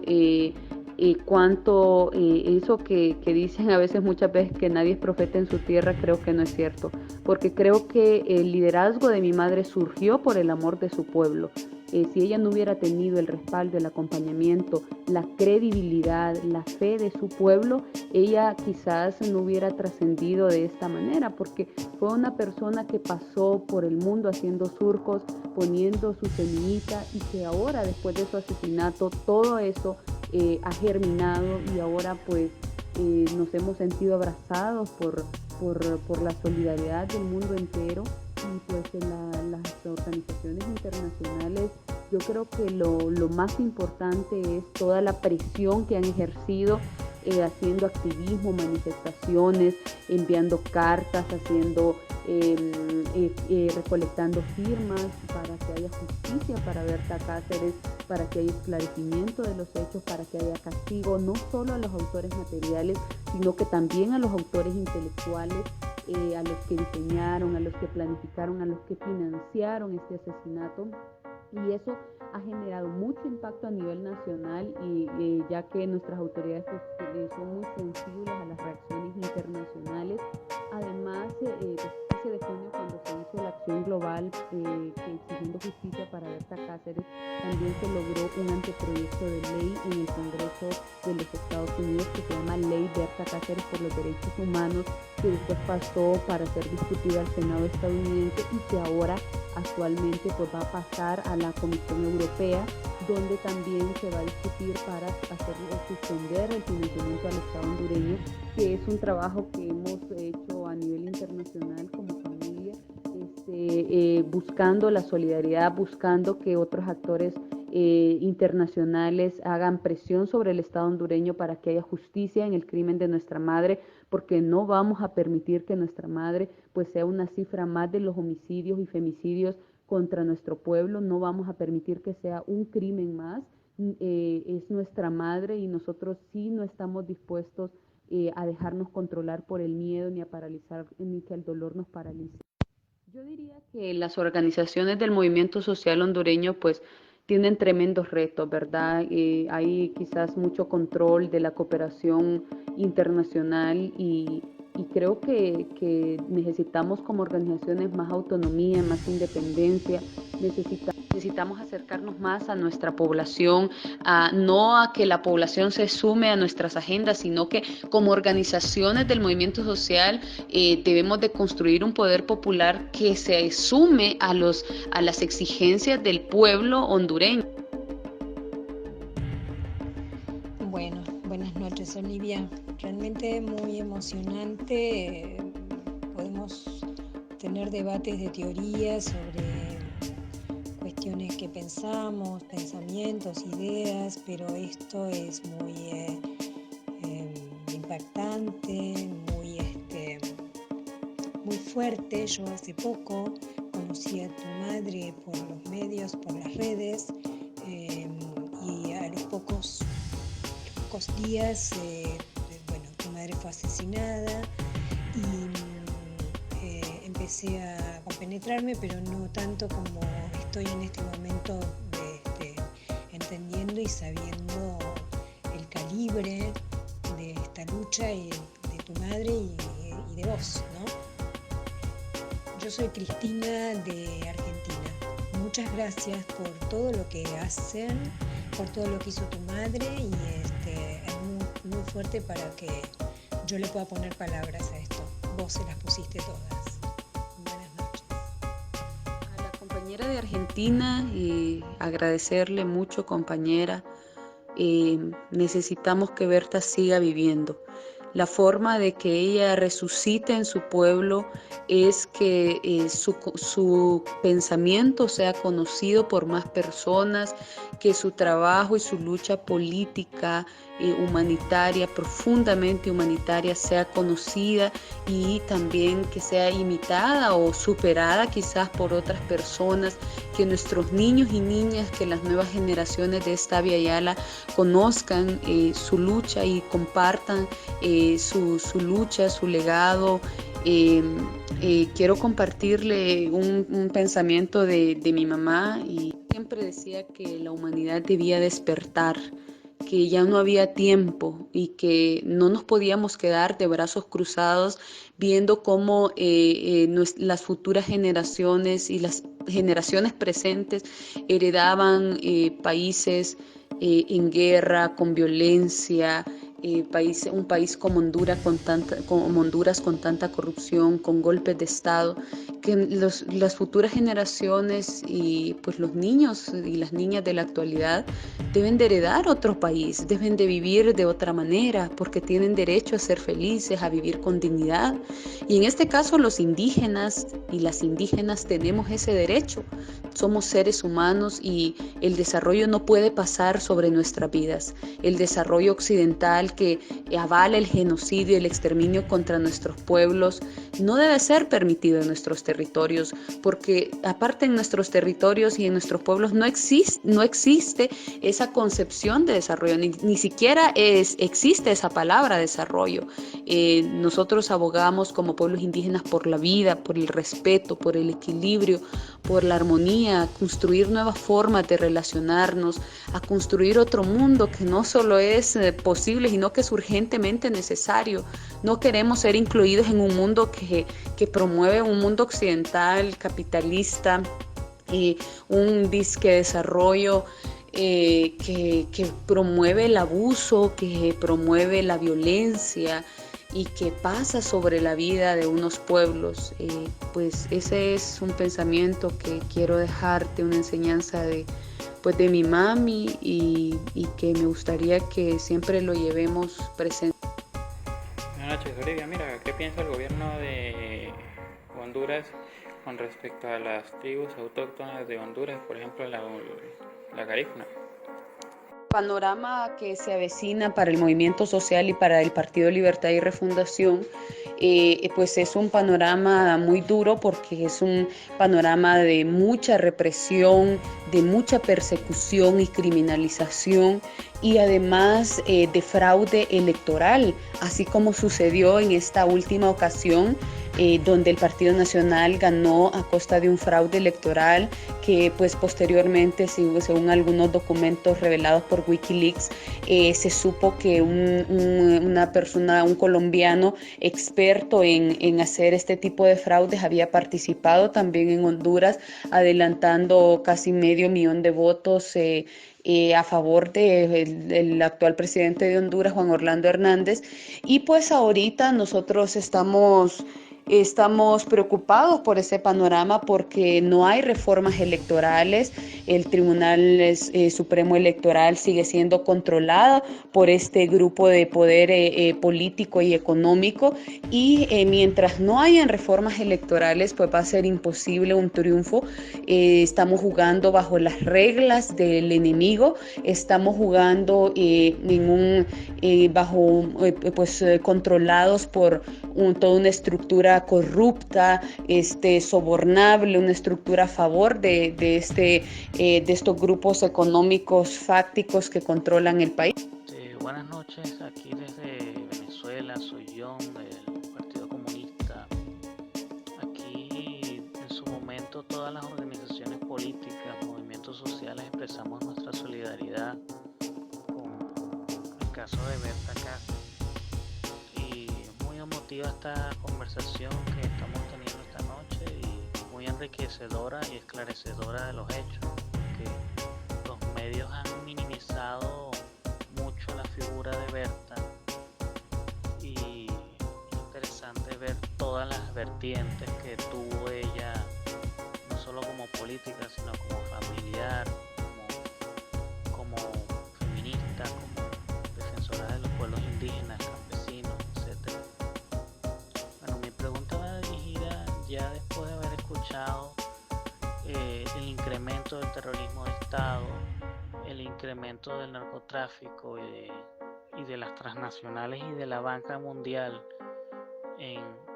[SPEAKER 1] cuánto eso que dicen a veces, muchas veces, que nadie es profeta en su tierra. Creo que no es cierto, porque creo que el liderazgo de mi madre surgió por el amor de su pueblo. Si ella no hubiera tenido el respaldo, el acompañamiento, la credibilidad, la fe de su pueblo, ella quizás no hubiera trascendido de esta manera, porque fue una persona que pasó por el mundo haciendo surcos, poniendo su semillita, y que ahora, después de su asesinato, todo eso ha germinado, y ahora nos hemos sentido abrazados por la solidaridad del mundo entero. Y las organizaciones internacionales, yo creo que lo más importante es toda la presión que han ejercido, haciendo activismo, manifestaciones, enviando cartas, recolectando firmas para que haya justicia para Berta Cáceres, para que haya esclarecimiento de los hechos, para que haya castigo no solo a los autores materiales, sino que también a los autores intelectuales, a los que diseñaron, a los que planificaron, a los que financiaron este asesinato. Y eso ha generado mucho impacto a nivel nacional, y ya que nuestras autoridades son muy sensibles a las reacciones internacionales. Además, el 15 de junio, cuando se hizo la acción global exigiendo justicia para Berta Cáceres, también se logró un anteproyecto de ley en el Congreso de los Estados Unidos que se llama Ley Berta Cáceres por los Derechos Humanos, que después pasó para ser discutida al Senado estadounidense, y que ahora actualmente va a pasar a la Comisión Europea, donde también se va a discutir para suspender el financiamiento al Estado hondureño, que es un trabajo que hemos hecho a nivel internacional como familia, buscando la solidaridad, buscando que otros actores internacionales hagan presión sobre el Estado hondureño para que haya justicia en el crimen de nuestra madre, porque no vamos a permitir que nuestra madre sea una cifra más de los homicidios y femicidios contra nuestro pueblo. No vamos a permitir que sea un crimen más. Es nuestra madre, y nosotros sí no estamos dispuestos a dejarnos controlar por el miedo, ni a paralizar, ni que el dolor nos paralice. Yo diría que las organizaciones del movimiento social hondureño tienen tremendos retos, ¿verdad? Hay quizás mucho control de la cooperación internacional, y creo que necesitamos como organizaciones más autonomía, más independencia, Necesitamos acercarnos más a nuestra población, no a que la población se sume a nuestras agendas, sino que como organizaciones del movimiento social debemos de construir un poder popular que se sume a las exigencias del pueblo hondureño.
[SPEAKER 8] Bueno, buenas noches, Olivia. Realmente muy emocionante. Podemos tener debates de teoría sobre cuestiones que pensamos, pensamientos, ideas, pero esto es muy impactante, muy fuerte. Yo hace poco conocí a tu madre por los medios, por las redes, y a los pocos días, tu madre fue asesinada y empecé a compenetrarme, pero no tanto como estoy en este momento entendiendo y sabiendo el calibre de esta lucha y de tu madre y de vos, ¿no? Yo soy Cristina de Argentina. Muchas gracias por todo lo que hacen, por todo lo que hizo tu madre y es muy fuerte para que yo le pueda poner palabras a esto. Vos se las pusiste todas. Buenas noches.
[SPEAKER 1] A la compañera de Argentina, agradecerle mucho, compañera. Necesitamos que Berta siga viviendo. La forma de que ella resucite en su pueblo es que su pensamiento sea conocido por más personas, que su trabajo y su lucha política, humanitaria, profundamente humanitaria, sea conocida y también que sea imitada o superada quizás por otras personas, que nuestros niños y niñas, que las nuevas generaciones de esta Via Yala conozcan su lucha y compartan su lucha, su legado. Quiero compartirle un pensamiento de mi mamá, y siempre decía que la humanidad debía despertar, que ya no había tiempo y que no nos podíamos quedar de brazos cruzados viendo cómo las futuras generaciones y las generaciones presentes heredaban países en guerra, con violencia, un país como Honduras con tanta corrupción, con golpes de Estado, que las futuras generaciones y pues los niños y las niñas de la actualidad deben de heredar otro país, deben de vivir de otra manera, porque tienen derecho a ser felices, a vivir con dignidad. Y en este caso los indígenas y las indígenas tenemos ese derecho. Somos seres humanos y el desarrollo no puede pasar sobre nuestras vidas. El desarrollo occidental que avala el genocidio y el exterminio contra nuestros pueblos no debe ser permitido en nuestros territorios, porque aparte en nuestros territorios y en nuestros pueblos no existe esa concepción de desarrollo, ni siquiera existe esa palabra desarrollo. Nosotros abogamos como pueblos indígenas por la vida, por el respeto, por el equilibrio, por la armonía, a construir nuevas formas de relacionarnos, a construir otro mundo que no solo es posible, sino que es urgentemente necesario. No queremos ser incluidos en un mundo que promueve un mundo occidental, capitalista, un disque desarrollo que promueve el abuso, que promueve la violencia y que pasa sobre la vida de unos pueblos. Pues ese es un pensamiento que quiero dejarte, una enseñanza de mi mami y que me gustaría que siempre lo llevemos presente.
[SPEAKER 9] Buenas noches, Olivia. Mira, ¿qué piensa el gobierno de Honduras con respecto a las tribus autóctonas de Honduras, por ejemplo la garífuna?
[SPEAKER 1] Panorama que se avecina para el movimiento social y para el Partido Libertad y Refundación, pues es un panorama muy duro, porque es un panorama de mucha represión, de mucha persecución y criminalización y además de fraude electoral, así como sucedió en esta última ocasión donde el Partido Nacional ganó a costa de un fraude electoral que pues posteriormente, según algunos documentos revelados por Wikileaks, se supo que una persona, un colombiano experto en hacer este tipo de fraudes había participado también en Honduras, adelantando casi 500,000 de votos a favor del actual presidente de Honduras, Juan Orlando Hernández. Y pues ahorita nosotros estamos preocupados por ese panorama porque no hay reformas electorales. El Tribunal Supremo Electoral sigue siendo controlado por este grupo de poder político y económico y mientras no hayan reformas electorales pues va a ser imposible un triunfo. Estamos jugando bajo las reglas del enemigo, estamos jugando controlados por toda una estructura corrupta, sobornable, una estructura a favor de estos grupos económicos fácticos que controlan el país.
[SPEAKER 10] Buenas noches, aquí desde Venezuela, soy John del Partido Comunista. Aquí en su momento todas las organizaciones políticas, movimientos sociales expresamos nuestra solidaridad con el caso de Berta Cáceres. Emotiva esta conversación que estamos teniendo esta noche y muy enriquecedora y esclarecedora de los hechos, que los medios han minimizado mucho la figura de Berta y es interesante ver todas las vertientes que tuvo ella, no solo como política sino como familiar, como feminista, como defensora de los pueblos indígenas, campesinos, etc. Ya después de haber escuchado el incremento del terrorismo de Estado, el incremento del narcotráfico y de las transnacionales y de la banca mundial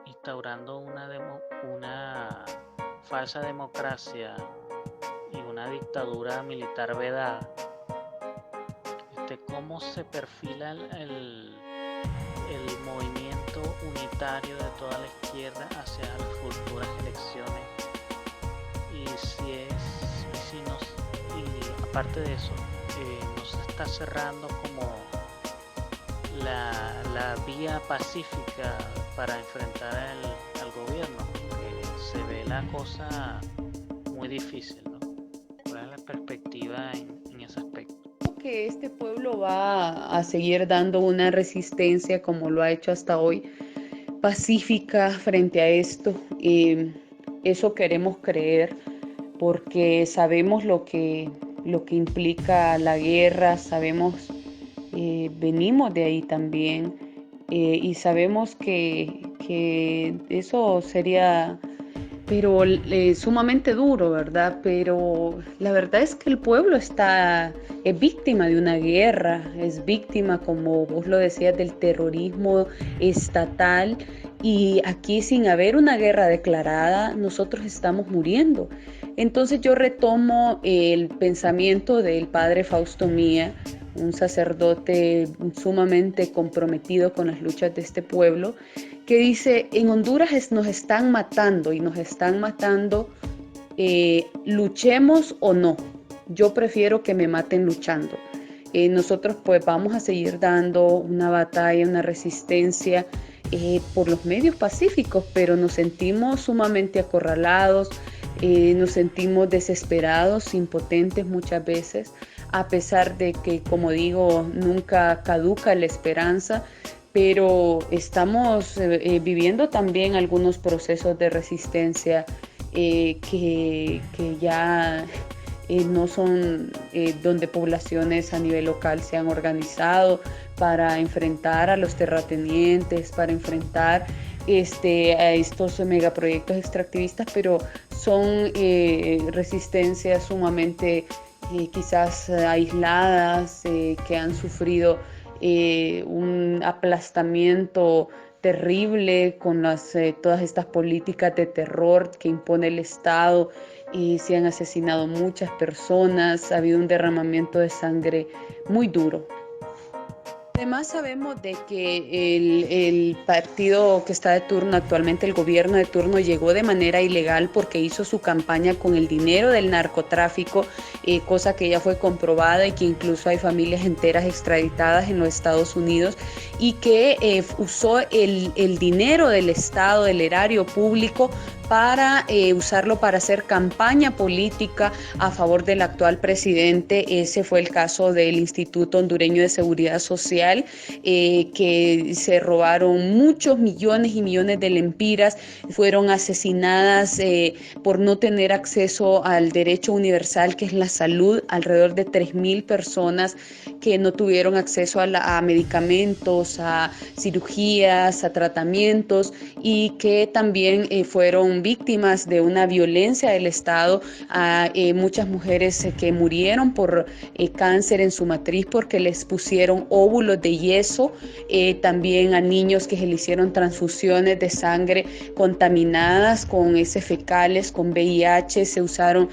[SPEAKER 10] instaurando una falsa democracia y una dictadura militar vedada, ¿cómo se perfila el movimiento unitario de toda la izquierda hacia las futuras elecciones? Y aparte de eso, no se está cerrando como la vía pacífica para enfrentar al gobierno, porque se ve la cosa muy difícil, ¿no? ¿Cuál es la perspectiva en ese aspecto?
[SPEAKER 1] Que este pueblo va a seguir dando una resistencia como lo ha hecho hasta hoy, pacífica frente a esto. Eso queremos creer porque sabemos lo que implica la guerra, sabemos, venimos de ahí también y sabemos que eso sería sumamente duro, ¿verdad? Pero la verdad es que el pueblo es víctima de una guerra, es víctima, como vos lo decías, del terrorismo estatal y aquí sin haber una guerra declarada, nosotros estamos muriendo. Entonces yo retomo el pensamiento del padre Fausto Mía, un sacerdote sumamente comprometido con las luchas de este pueblo, que dice, en Honduras nos están matando y nos están matando, luchemos o no. Yo prefiero que me maten luchando. Nosotros pues vamos a seguir dando una batalla, una resistencia por los medios pacíficos, pero nos sentimos sumamente acorralados, nos sentimos desesperados, impotentes muchas veces, a pesar de que, como digo, nunca caduca la esperanza, pero estamos viviendo también algunos procesos de resistencia que ya no son donde poblaciones a nivel local se han organizado para enfrentar a los terratenientes, para enfrentar a estos megaproyectos extractivistas, pero son resistencias sumamente quizás aisladas, que han sufrido un aplastamiento terrible con todas estas políticas de terror que impone el Estado se han asesinado muchas personas, ha habido un derramamiento de sangre muy duro. Además sabemos de que el partido que está de turno actualmente, el gobierno de turno, llegó de manera ilegal porque hizo su campaña con el dinero del narcotráfico, cosa que ya fue comprobada y que incluso hay familias enteras extraditadas en los Estados Unidos, y que usó el dinero del Estado, del erario público, para usarlo para hacer campaña política a favor del actual presidente. Ese fue el caso del Instituto Hondureño de Seguridad Social, que se robaron muchos millones y millones de lempiras, fueron asesinadas por no tener acceso al derecho universal, que es la salud, alrededor de 3,000 personas que no tuvieron acceso a medicamentos, a cirugías, a tratamientos, y que también fueron víctimas de una violencia del Estado, a muchas mujeres que murieron por cáncer en su matriz porque les pusieron óvulos de yeso, también a niños que se le hicieron transfusiones de sangre contaminadas con heces fecales, con VIH, se usaron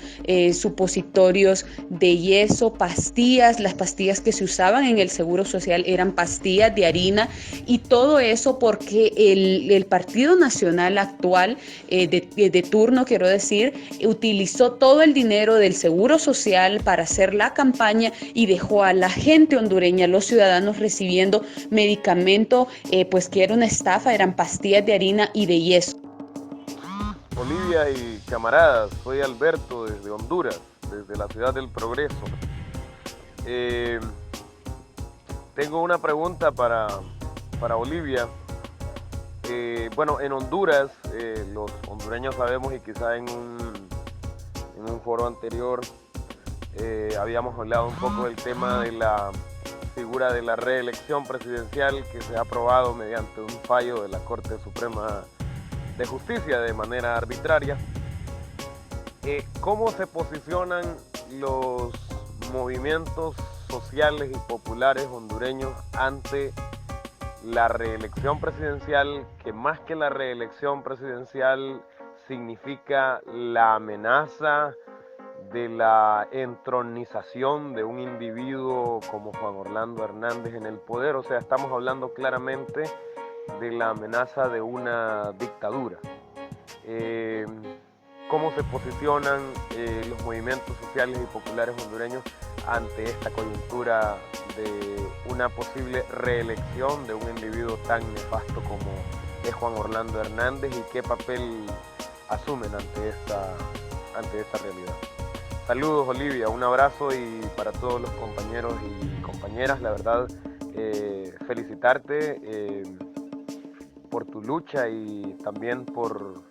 [SPEAKER 1] supositorios de yeso, pastillas, las pastillas que se usaban en el Seguro Social eran pastillas de harina, y todo eso porque el Partido Nacional actual de turno, quiero decir, utilizó todo el dinero del Seguro Social para hacer la campaña y dejó a la gente hondureña, los ciudadanos, recibiendo medicamento, pues que era una estafa, eran pastillas de harina y de yeso.
[SPEAKER 11] Olivia y camaradas, soy Alberto desde Honduras, desde la ciudad del Progreso. Tengo una pregunta para Olivia. Bueno, en Honduras, los hondureños sabemos, y quizá en un foro anterior habíamos hablado un poco del tema de la figura de la reelección presidencial, que se ha aprobado mediante un fallo de la Corte Suprema de Justicia de manera arbitraria. ¿Cómo se posicionan los movimientos sociales y populares hondureños ante la reelección presidencial, que más que la reelección presidencial significa la amenaza de la entronización de un individuo como Juan Orlando Hernández en el poder? O sea, estamos hablando claramente de la amenaza de una dictadura. ¿Cómo se posicionan los movimientos sociales y populares hondureños ante esta coyuntura de una posible reelección de un individuo tan nefasto como es Juan Orlando Hernández, y qué papel asumen ante esta realidad? Saludos, Olivia, un abrazo, y para todos los compañeros y compañeras, la verdad, felicitarte por tu lucha y también por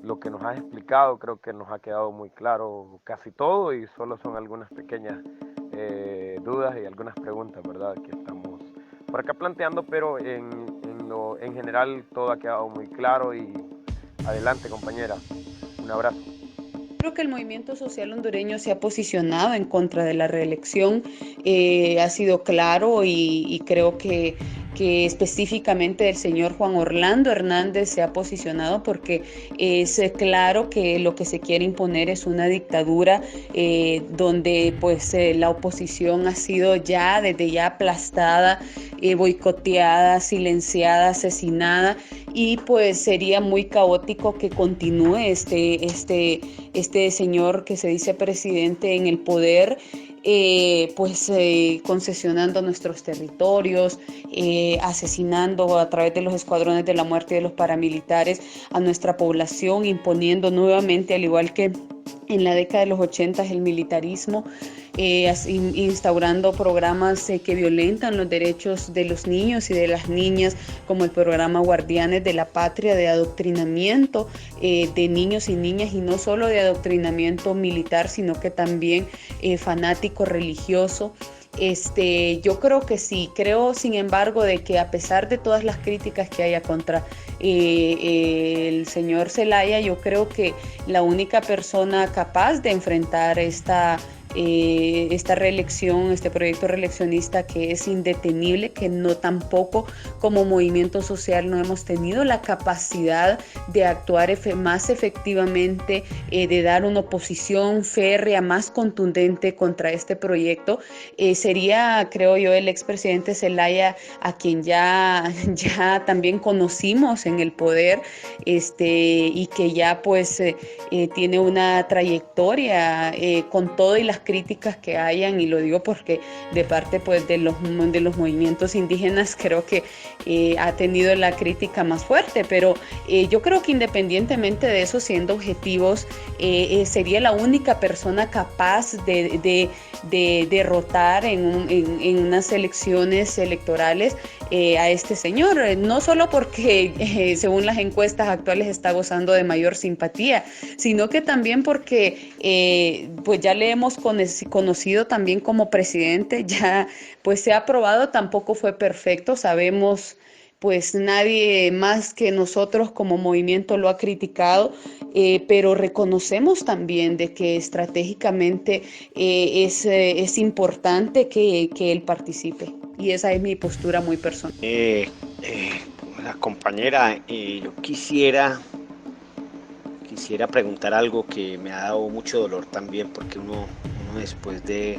[SPEAKER 11] lo que nos has explicado. Creo que nos ha quedado muy claro casi todo, y solo son algunas pequeñas dudas y algunas preguntas, ¿verdad?, que estamos por acá planteando, pero en general todo ha quedado muy claro. Y adelante, compañera, un abrazo.
[SPEAKER 1] Creo que el movimiento social hondureño se ha posicionado en contra de la reelección, ha sido claro, y creo que específicamente el señor Juan Orlando Hernández se ha posicionado porque es claro que lo que se quiere imponer es una dictadura donde pues la oposición ha sido desde ya aplastada, boicoteada, silenciada, asesinada, y pues sería muy caótico que continúe este señor que se dice presidente en el poder, concesionando nuestros territorios, asesinando a través de los escuadrones de la muerte y de los paramilitares a nuestra población, imponiendo nuevamente, al igual que en la década de los 80, el militarismo, instaurando programas que violentan los derechos de los niños y de las niñas, como el programa Guardianes de la Patria, de adoctrinamiento de niños y niñas, y no solo de adoctrinamiento militar, sino que también fanático religioso. Yo creo que sí, creo sin embargo de que a pesar de todas las críticas que haya contra el señor Zelaya, yo creo que la única persona capaz de enfrentar esta esta reelección, este proyecto reeleccionista que es indetenible, que no tampoco como movimiento social no hemos tenido la capacidad de actuar más efectivamente, de dar una oposición férrea, más contundente contra este proyecto. Sería, creo yo, el expresidente Zelaya, a quien ya también conocimos en el poder, y que ya pues tiene una trayectoria con todo y las críticas que hayan, y lo digo porque de parte pues de los movimientos indígenas creo que ha tenido la crítica más fuerte, pero yo creo que independientemente de eso, siendo objetivos, sería la única persona capaz de derrotar en unas elecciones electorales a este señor, no solo porque según las encuestas actuales está gozando de mayor simpatía, sino que también porque pues ya le hemos conocido también como presidente, ya pues se ha aprobado, tampoco fue perfecto, sabemos, pues nadie más que nosotros como movimiento lo ha criticado, pero reconocemos también de que estratégicamente es importante que él participe, y esa es mi postura muy personal.
[SPEAKER 4] La compañera, yo quisiera preguntar algo que me ha dado mucho dolor también, porque uno después de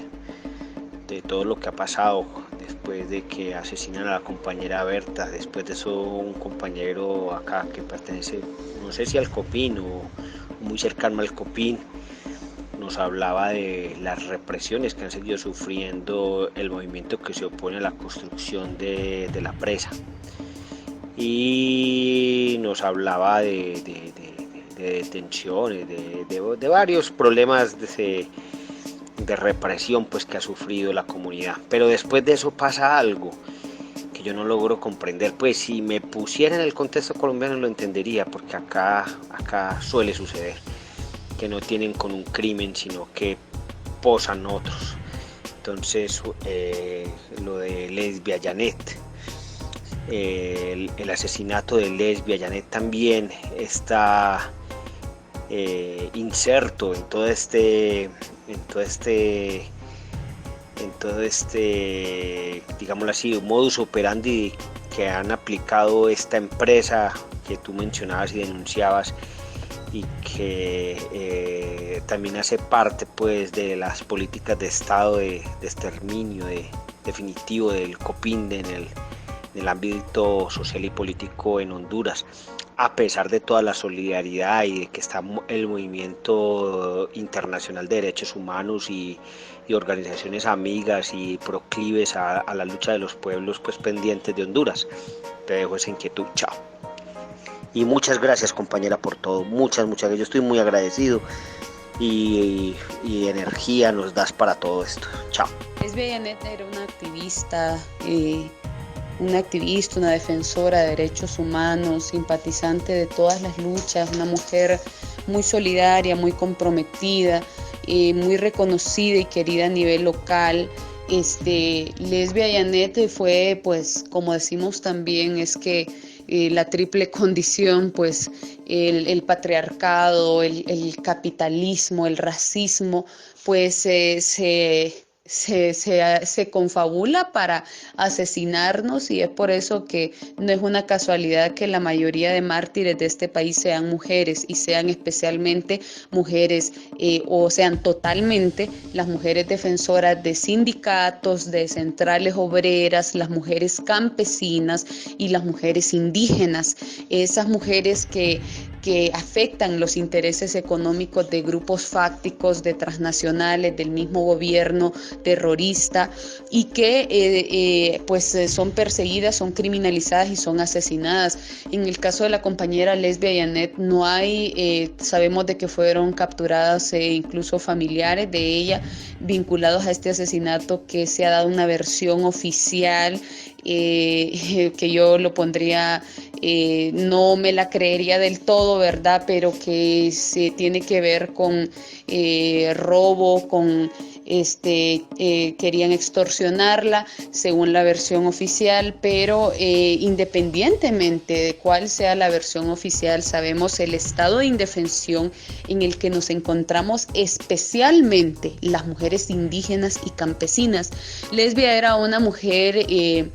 [SPEAKER 4] todo lo que ha pasado, después de que asesinan a la compañera Berta, después de eso un compañero acá que pertenece, no sé si al Copín o muy cercano al Copín, nos hablaba de las represiones que han seguido sufriendo el movimiento que se opone a la construcción de la presa, y nos hablaba de detenciones, de varios problemas de represión pues que ha sufrido la comunidad. Pero después de eso pasa algo que yo no logro comprender, pues si me pusiera en el contexto colombiano lo entendería, porque acá suele suceder que no tienen con un crimen, sino que posan otros. Entonces lo de Lesbia Janet, el asesinato de Lesbia Janet también está inserto en todo este, digámoslo así, modus operandi que han aplicado esta empresa que tú mencionabas y denunciabas, y que también hace parte pues de las políticas de Estado de exterminio definitivo del Copín en el ámbito social y político en Honduras, a pesar de toda la solidaridad y de que está el movimiento internacional de derechos humanos y organizaciones amigas y proclives a la lucha de los pueblos pues pendientes de Honduras. Te dejo esa inquietud, chao. Y muchas gracias, compañera, por todo, muchas gracias, yo estoy muy agradecido, y energía nos das para todo esto, chao.
[SPEAKER 1] Lesbia Janet era una activista, una defensora de derechos humanos, simpatizante de todas las luchas, una mujer muy solidaria, muy comprometida, muy reconocida y querida a nivel local. Lesbia Janet fue, pues, como decimos también, es que la triple condición, pues el patriarcado, el capitalismo, el racismo, pues se confabula para asesinarnos, y es por eso que no es una casualidad que la mayoría de mártires de este país sean mujeres, y sean especialmente mujeres o sean totalmente las mujeres defensoras de sindicatos, de centrales obreras, las mujeres campesinas y las mujeres indígenas, esas mujeres que afectan los intereses económicos de grupos fácticos, de transnacionales, del mismo gobierno terrorista, y que pues son perseguidas, son criminalizadas y son asesinadas. En el caso de la compañera Lesbia Janet no hay, sabemos de que fueron capturadas incluso familiares de ella vinculados a este asesinato, que se ha dado una versión oficial que yo lo pondría, no me la creería del todo, ¿verdad? Pero que se tiene que ver con robo, con querían extorsionarla, según la versión oficial, pero independientemente de cuál sea la versión oficial, sabemos el estado de indefensión en el que nos encontramos, especialmente las mujeres indígenas y campesinas. Lesbia era una mujer de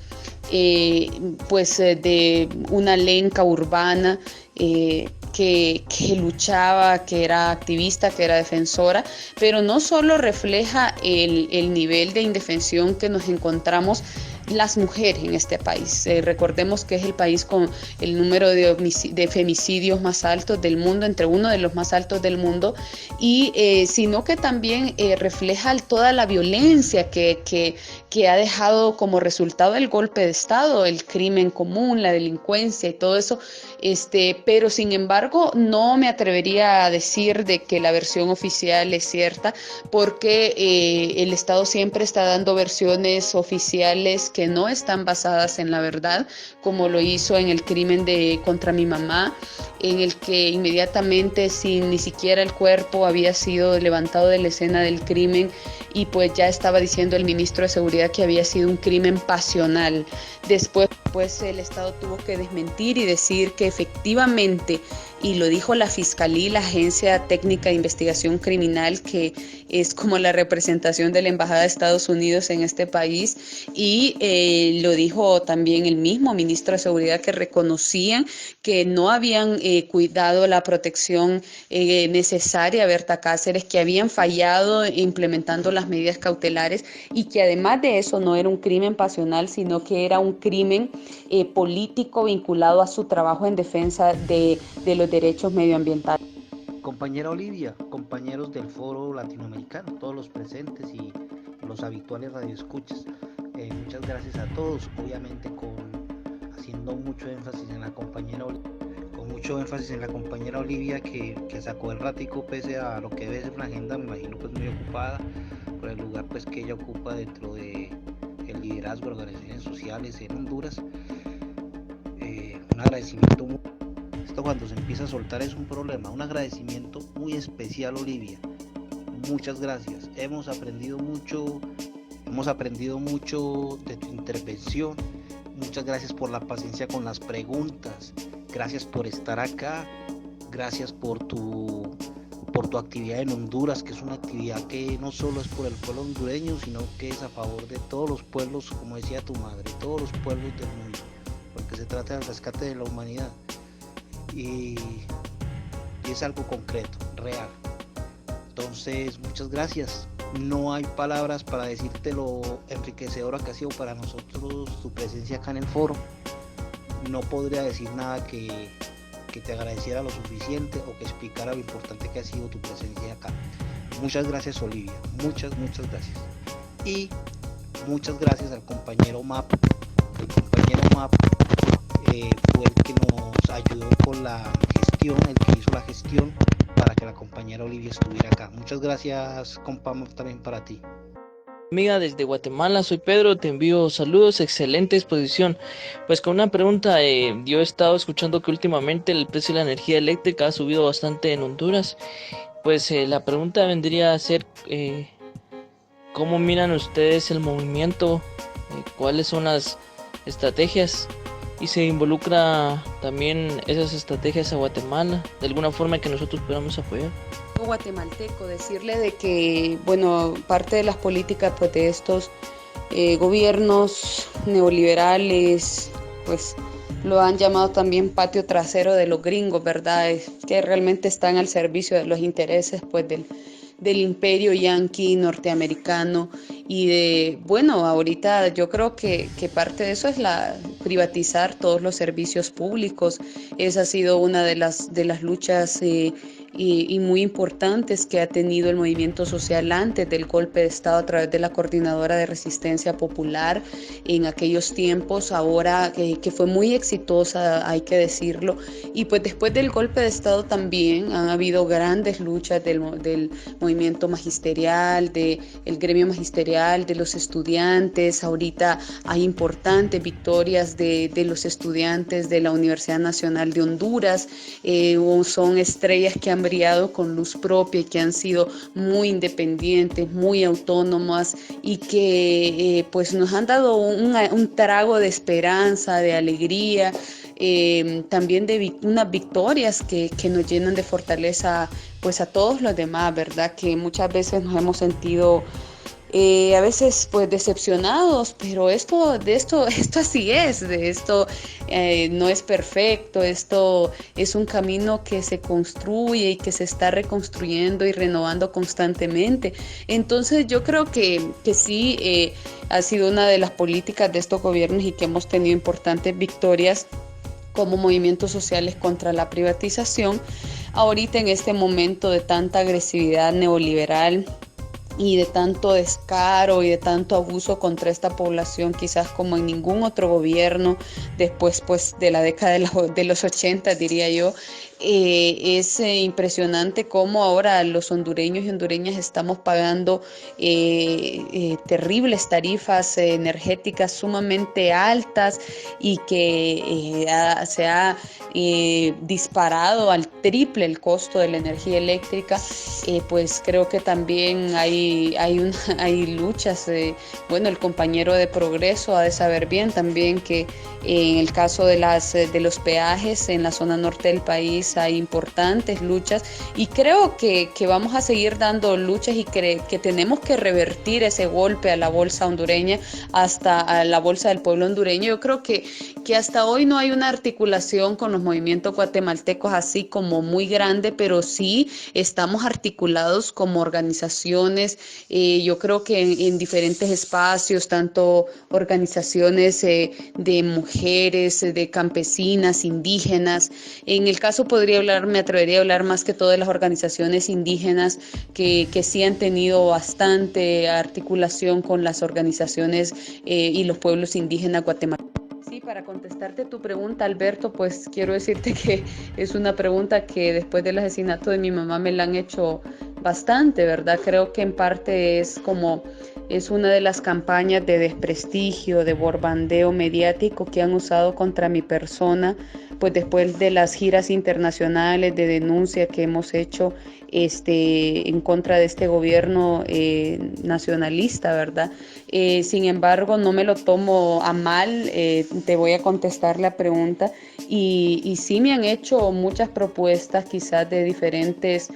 [SPEAKER 1] una lenca urbana que luchaba, que era activista, que era defensora, pero no solo refleja el nivel de indefensión que nos encontramos las mujeres en este país. Recordemos que es el país con el número de femicidios más altos del mundo, entre uno de los más altos del mundo, y sino que también refleja toda la violencia que ha dejado como resultado el golpe de Estado, el crimen común, la delincuencia y todo eso. Pero sin embargo no me atrevería a decir de que la versión oficial es cierta, porque el Estado siempre está dando versiones oficiales que no están basadas en la verdad, como lo hizo en el crimen contra mi mamá, en el que inmediatamente, sin ni siquiera el cuerpo había sido levantado de la escena del crimen, y pues ya estaba diciendo el ministro de Seguridad que había sido un crimen pasional. Después pues el Estado tuvo que desmentir y decir que efectivamente, y lo dijo la Fiscalía, la Agencia Técnica de Investigación Criminal, que es como la representación de la Embajada de Estados Unidos en este país, y lo dijo también el mismo ministro de Seguridad, que reconocían que no habían cuidado la protección necesaria a Berta Cáceres, que habían fallado implementando las medidas cautelares, y que además de eso no era un crimen pasional, sino que era un crimen político vinculado a su trabajo en defensa de los derechos medioambientales.
[SPEAKER 3] Compañera Olivia, compañeros del Foro Latinoamericano, todos los presentes y los habituales radioescuchas, muchas gracias a todos, obviamente haciendo mucho énfasis en la compañera Olivia, que sacó el ratico pese a lo que debe ser una agenda, me imagino pues muy ocupada por el lugar pues que ella ocupa dentro de el liderazgo de organizaciones sociales en Honduras. Un agradecimiento esto cuando se empieza a soltar es un problema. Un agradecimiento muy especial, Olivia. Muchas gracias. Hemos aprendido mucho de tu intervención. Muchas gracias por la paciencia con las preguntas. Gracias por estar acá. Gracias por tu actividad en Honduras, que es una actividad que no solo es por el pueblo hondureño, sino que es a favor de todos los pueblos, como decía tu madre, todos los pueblos del mundo, porque se trata del rescate de la humanidad. Y es algo concreto, real. Entonces, muchas gracias. No hay palabras para decirte lo enriquecedora que ha sido para nosotros tu presencia acá en el foro. No podría decir nada que te agradeciera lo suficiente o que explicara lo importante que ha sido tu presencia acá. Muchas gracias, Olivia. Muchas gracias. Y muchas gracias al compañero MAP. El compañero MAP fue el que nos ayudó con la gestión, el que hizo la gestión para que la compañera Olivia estuviera acá. Muchas gracias, compa, también para ti.
[SPEAKER 12] Amiga desde Guatemala, soy Pedro, te envío saludos, excelente exposición. Pues con una pregunta, yo he estado escuchando que últimamente el precio de la energía eléctrica ha subido bastante en Honduras. Pues la pregunta vendría a ser, ¿cómo miran ustedes el movimiento? ¿Cuáles son las estrategias? Y se involucra también esas estrategias a Guatemala, de alguna forma que nosotros podamos apoyar.
[SPEAKER 1] Guatemalteco, decirle de que, bueno, parte de las políticas pues, de estos gobiernos neoliberales, pues lo han llamado también patio trasero de los gringos, ¿verdad? Es que realmente están al servicio de los intereses pues del imperio yanqui norteamericano y bueno, ahorita yo creo que parte de eso es privatizar todos los servicios públicos. Esa ha sido una de las luchas y muy importantes que ha tenido el movimiento social antes del golpe de Estado a través de la Coordinadora de Resistencia Popular en aquellos tiempos, ahora que fue muy exitosa, hay que decirlo, y pues después del golpe de Estado también han habido grandes luchas del movimiento magisterial, del gremio magisterial, de los estudiantes. Ahorita hay importantes victorias de los estudiantes de la Universidad Nacional de Honduras, son estrellas que han brillado con luz propia y que han sido muy independientes, muy autónomas y que pues nos han dado un trago de esperanza, de alegría, también de unas victorias que nos llenan de fortaleza pues a todos los demás, ¿verdad? Que muchas veces nos hemos sentido a veces pues decepcionados, pero esto así es, de esto no es perfecto, esto es un camino que se construye y que se está reconstruyendo y renovando constantemente. Entonces yo creo que sí ha sido una de las políticas de estos gobiernos y que hemos tenido importantes victorias como movimientos sociales contra la privatización. Ahorita en este momento de tanta agresividad neoliberal y de tanto descaro y de tanto abuso contra esta población, quizás como en ningún otro gobierno después pues de la década de los 80, diría yo, es impresionante cómo ahora los hondureños y hondureñas estamos pagando terribles tarifas energéticas sumamente altas y que se ha disparado al triple el costo de la energía eléctrica. Pues creo que también hay luchas. Bueno, el compañero de Progreso ha de saber bien también que en el caso de los peajes en la zona norte del país hay importantes luchas y creo que vamos a seguir dando luchas y que tenemos que revertir ese golpe a la bolsa hondureña, hasta a la bolsa del pueblo hondureño. Yo creo que hasta hoy no hay una articulación con los movimientos guatemaltecos así como muy grande, pero sí estamos articulados como organizaciones. Yo creo que en diferentes espacios, tanto organizaciones de mujeres, de campesinas, indígenas. En el caso me atrevería a hablar más que todo de las organizaciones indígenas que sí han tenido bastante articulación con las organizaciones y los pueblos indígenas guatemaltecos. Sí, para contestarte tu pregunta, Alberto, pues quiero decirte que es una pregunta que después del asesinato de mi mamá me la han hecho bastante, ¿verdad? Creo que en parte es una de las campañas de desprestigio, de borbandeo mediático que han usado contra mi persona, pues después de las giras internacionales de denuncia que hemos hecho en contra de este gobierno nacionalista, ¿verdad? Sin embargo, no me lo tomo a mal, te voy a contestar la pregunta y sí me han hecho muchas propuestas quizás de diferentes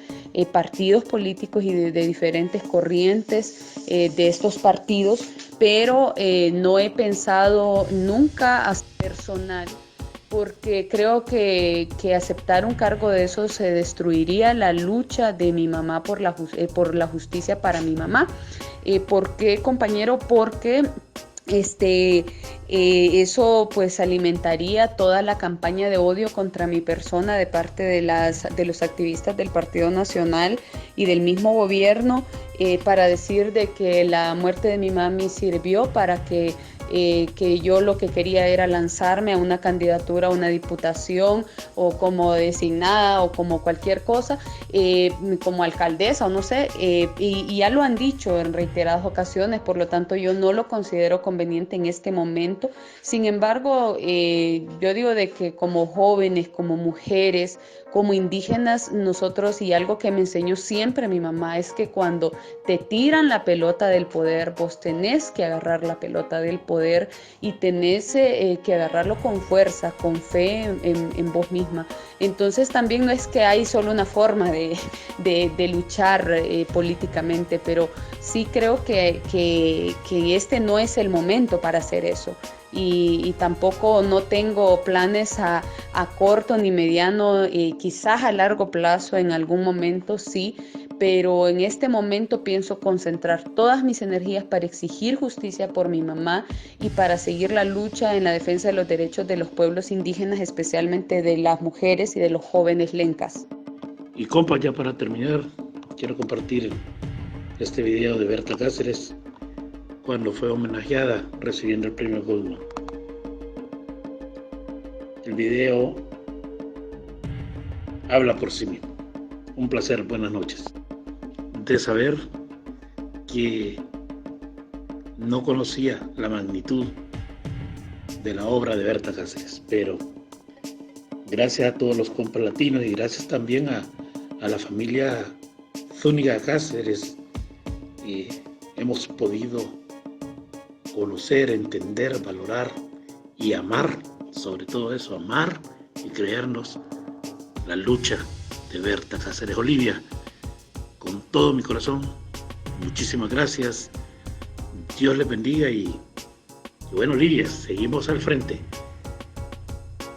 [SPEAKER 1] partidos políticos y de diferentes corrientes de estos partidos, pero no he pensado nunca hacer personal, porque creo que aceptar un cargo de eso se destruiría la lucha de mi mamá por la justicia para mi mamá. ¿Por qué, compañero? Porque eso pues alimentaría toda la campaña de odio contra mi persona de parte de los activistas del Partido Nacional y del mismo gobierno, para decir de que la muerte de mi mami sirvió para que yo lo que quería era lanzarme a una candidatura a una diputación o como designada o como cualquier cosa, como alcaldesa o no sé, y ya lo han dicho en reiteradas ocasiones, por lo tanto yo no lo considero conveniente en este momento. Sin embargo, yo digo de que como jóvenes, como mujeres, como indígenas, nosotros, y algo que me enseñó siempre mi mamá, es que cuando te tiran la pelota del poder, vos tenés que agarrar la pelota del poder y tenés que agarrarlo con fuerza, con fe en vos misma. Entonces también no es que hay solo una forma de luchar políticamente, pero sí creo que este no es el momento para hacer eso. Y tampoco no tengo planes a corto ni mediano, quizás a largo plazo en algún momento sí, pero en este momento pienso concentrar todas mis energías para exigir justicia por mi mamá y para seguir la lucha en la defensa de los derechos de los pueblos indígenas, especialmente de las mujeres y de los jóvenes lencas.
[SPEAKER 5] Y compa, ya para terminar, quiero compartir este video de Berta Cáceres cuando fue homenajeada recibiendo el premio Goldman. El video habla por sí mismo. Un placer, buenas noches. De saber que no conocía la magnitud de la obra de Berta Cáceres, pero gracias a todos los compas latinos y gracias también a a la familia Zúñiga Cáceres hemos podido conocer, entender, valorar y amar, sobre todo eso, amar y creernos la lucha de Berta Cáceres. Olivia, con todo mi corazón, muchísimas gracias, Dios les bendiga y bueno, Olivia, seguimos al frente,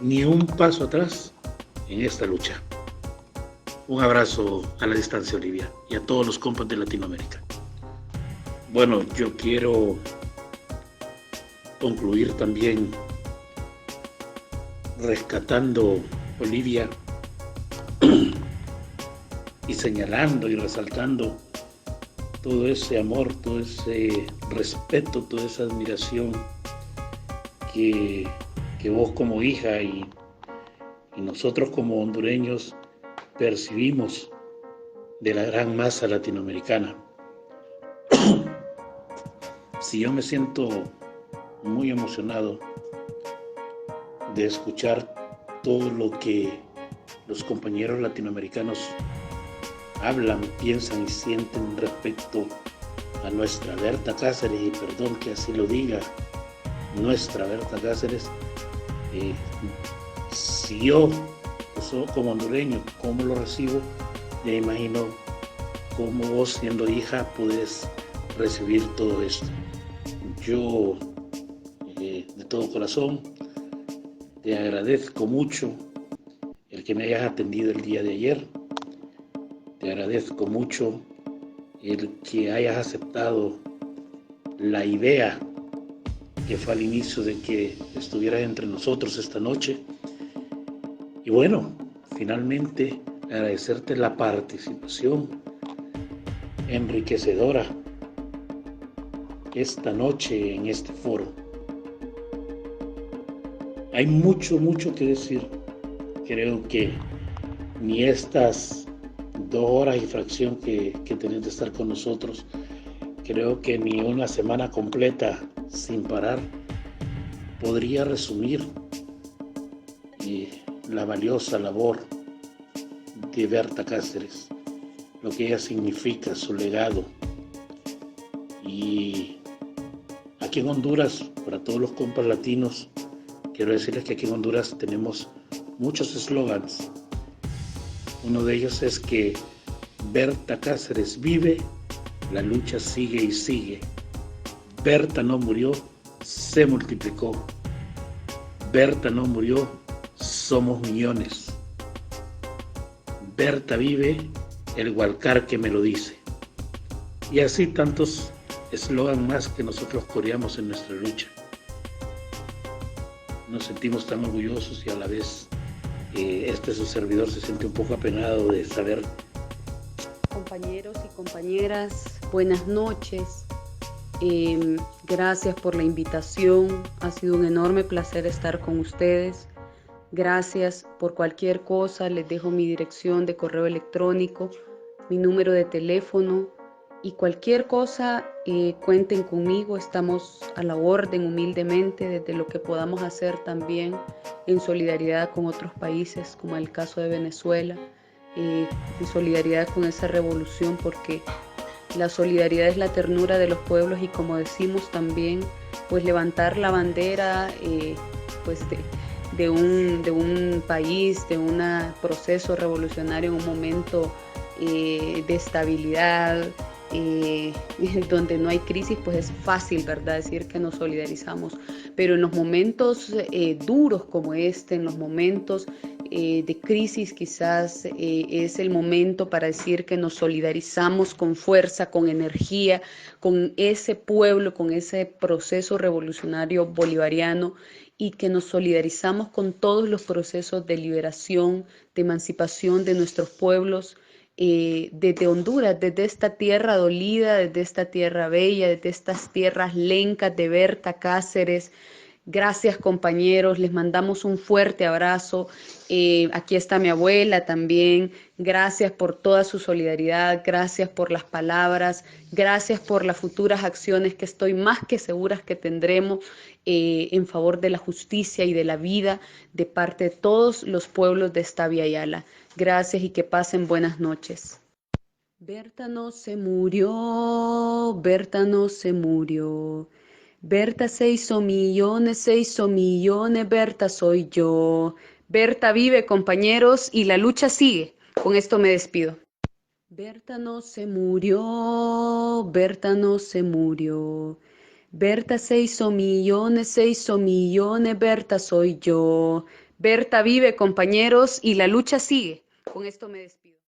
[SPEAKER 5] ni un paso atrás en esta lucha. Un abrazo a la distancia, Olivia, y a todos los compas de Latinoamérica. Bueno, yo quiero concluir también rescatando, Olivia, y señalando y resaltando todo ese amor, todo ese respeto, toda esa admiración que vos como hija y nosotros como hondureños percibimos de la gran masa latinoamericana. Si yo me siento muy emocionado de escuchar todo lo que los compañeros latinoamericanos hablan, piensan y sienten respecto a nuestra Berta Cáceres, y perdón que así lo diga, nuestra Berta Cáceres. Si yo, como hondureño, cómo lo recibo, ya imagino cómo vos, siendo hija, podés recibir todo esto. Yo, de todo corazón, te agradezco mucho el que me hayas atendido el día de ayer. Te agradezco mucho el que hayas aceptado la idea que fue al inicio de que estuvieras entre nosotros esta noche. Y bueno, finalmente agradecerte la participación enriquecedora esta noche en este foro. Hay mucho que decir. Creo que ni estas 2 horas y fracción que tenés de estar con nosotros, creo que ni una semana completa sin parar podría resumir la valiosa labor de Berta Cáceres, lo que ella significa, su legado. Y aquí en Honduras, para todos los compas latinos, quiero decirles que aquí en Honduras tenemos muchos eslogans. Uno de ellos es que Berta Cáceres vive, la lucha sigue y sigue. Berta no murió, se multiplicó. Berta no murió, somos millones. Berta vive, el Hualcar que me lo dice. Y así tantos eslogans más que nosotros coreamos en nuestra lucha. Nos sentimos tan orgullosos y a la vez su servidor se siente un poco apenado de saber.
[SPEAKER 1] Compañeros y compañeras, buenas noches. Gracias por la invitación. Ha sido un enorme placer estar con ustedes. Gracias por cualquier cosa. Les dejo mi dirección de correo electrónico, mi número de teléfono y cualquier cosa, cuenten conmigo. Estamos a la orden humildemente desde lo que podamos hacer también en solidaridad con otros países, como el caso de Venezuela, en solidaridad con esa revolución, porque la solidaridad es la ternura de los pueblos y, como decimos también, pues levantar la bandera pues de un país, de un proceso revolucionario en un momento de estabilidad, donde no hay crisis, pues es fácil, ¿verdad?, decir que nos solidarizamos, pero en los momentos duros como este, en los momentos de crisis, quizás es el momento para decir que nos solidarizamos con fuerza, con energía, con ese pueblo, con ese proceso revolucionario bolivariano, y que nos solidarizamos con todos los procesos de liberación, de emancipación de nuestros pueblos, desde Honduras, desde esta tierra dolida, desde esta tierra bella, desde estas tierras lencas de Berta Cáceres, Gracias, compañeros, les mandamos un fuerte abrazo. Aquí está mi abuela también. Gracias por toda su solidaridad, gracias por las palabras, gracias por las futuras acciones que estoy más que seguras que tendremos en favor de la justicia y de la vida de parte de todos los pueblos de esta Via Yala. Gracias y que pasen buenas noches. Berta no se murió, Berta no se murió. Berta se hizo millones, Berta soy yo. Berta vive, compañeros, y la lucha sigue. Con esto me despido. Berta no se murió, Berta no se murió. Berta se hizo millones, Berta soy yo. Berta vive, compañeros, y la lucha sigue. Con esto me despido.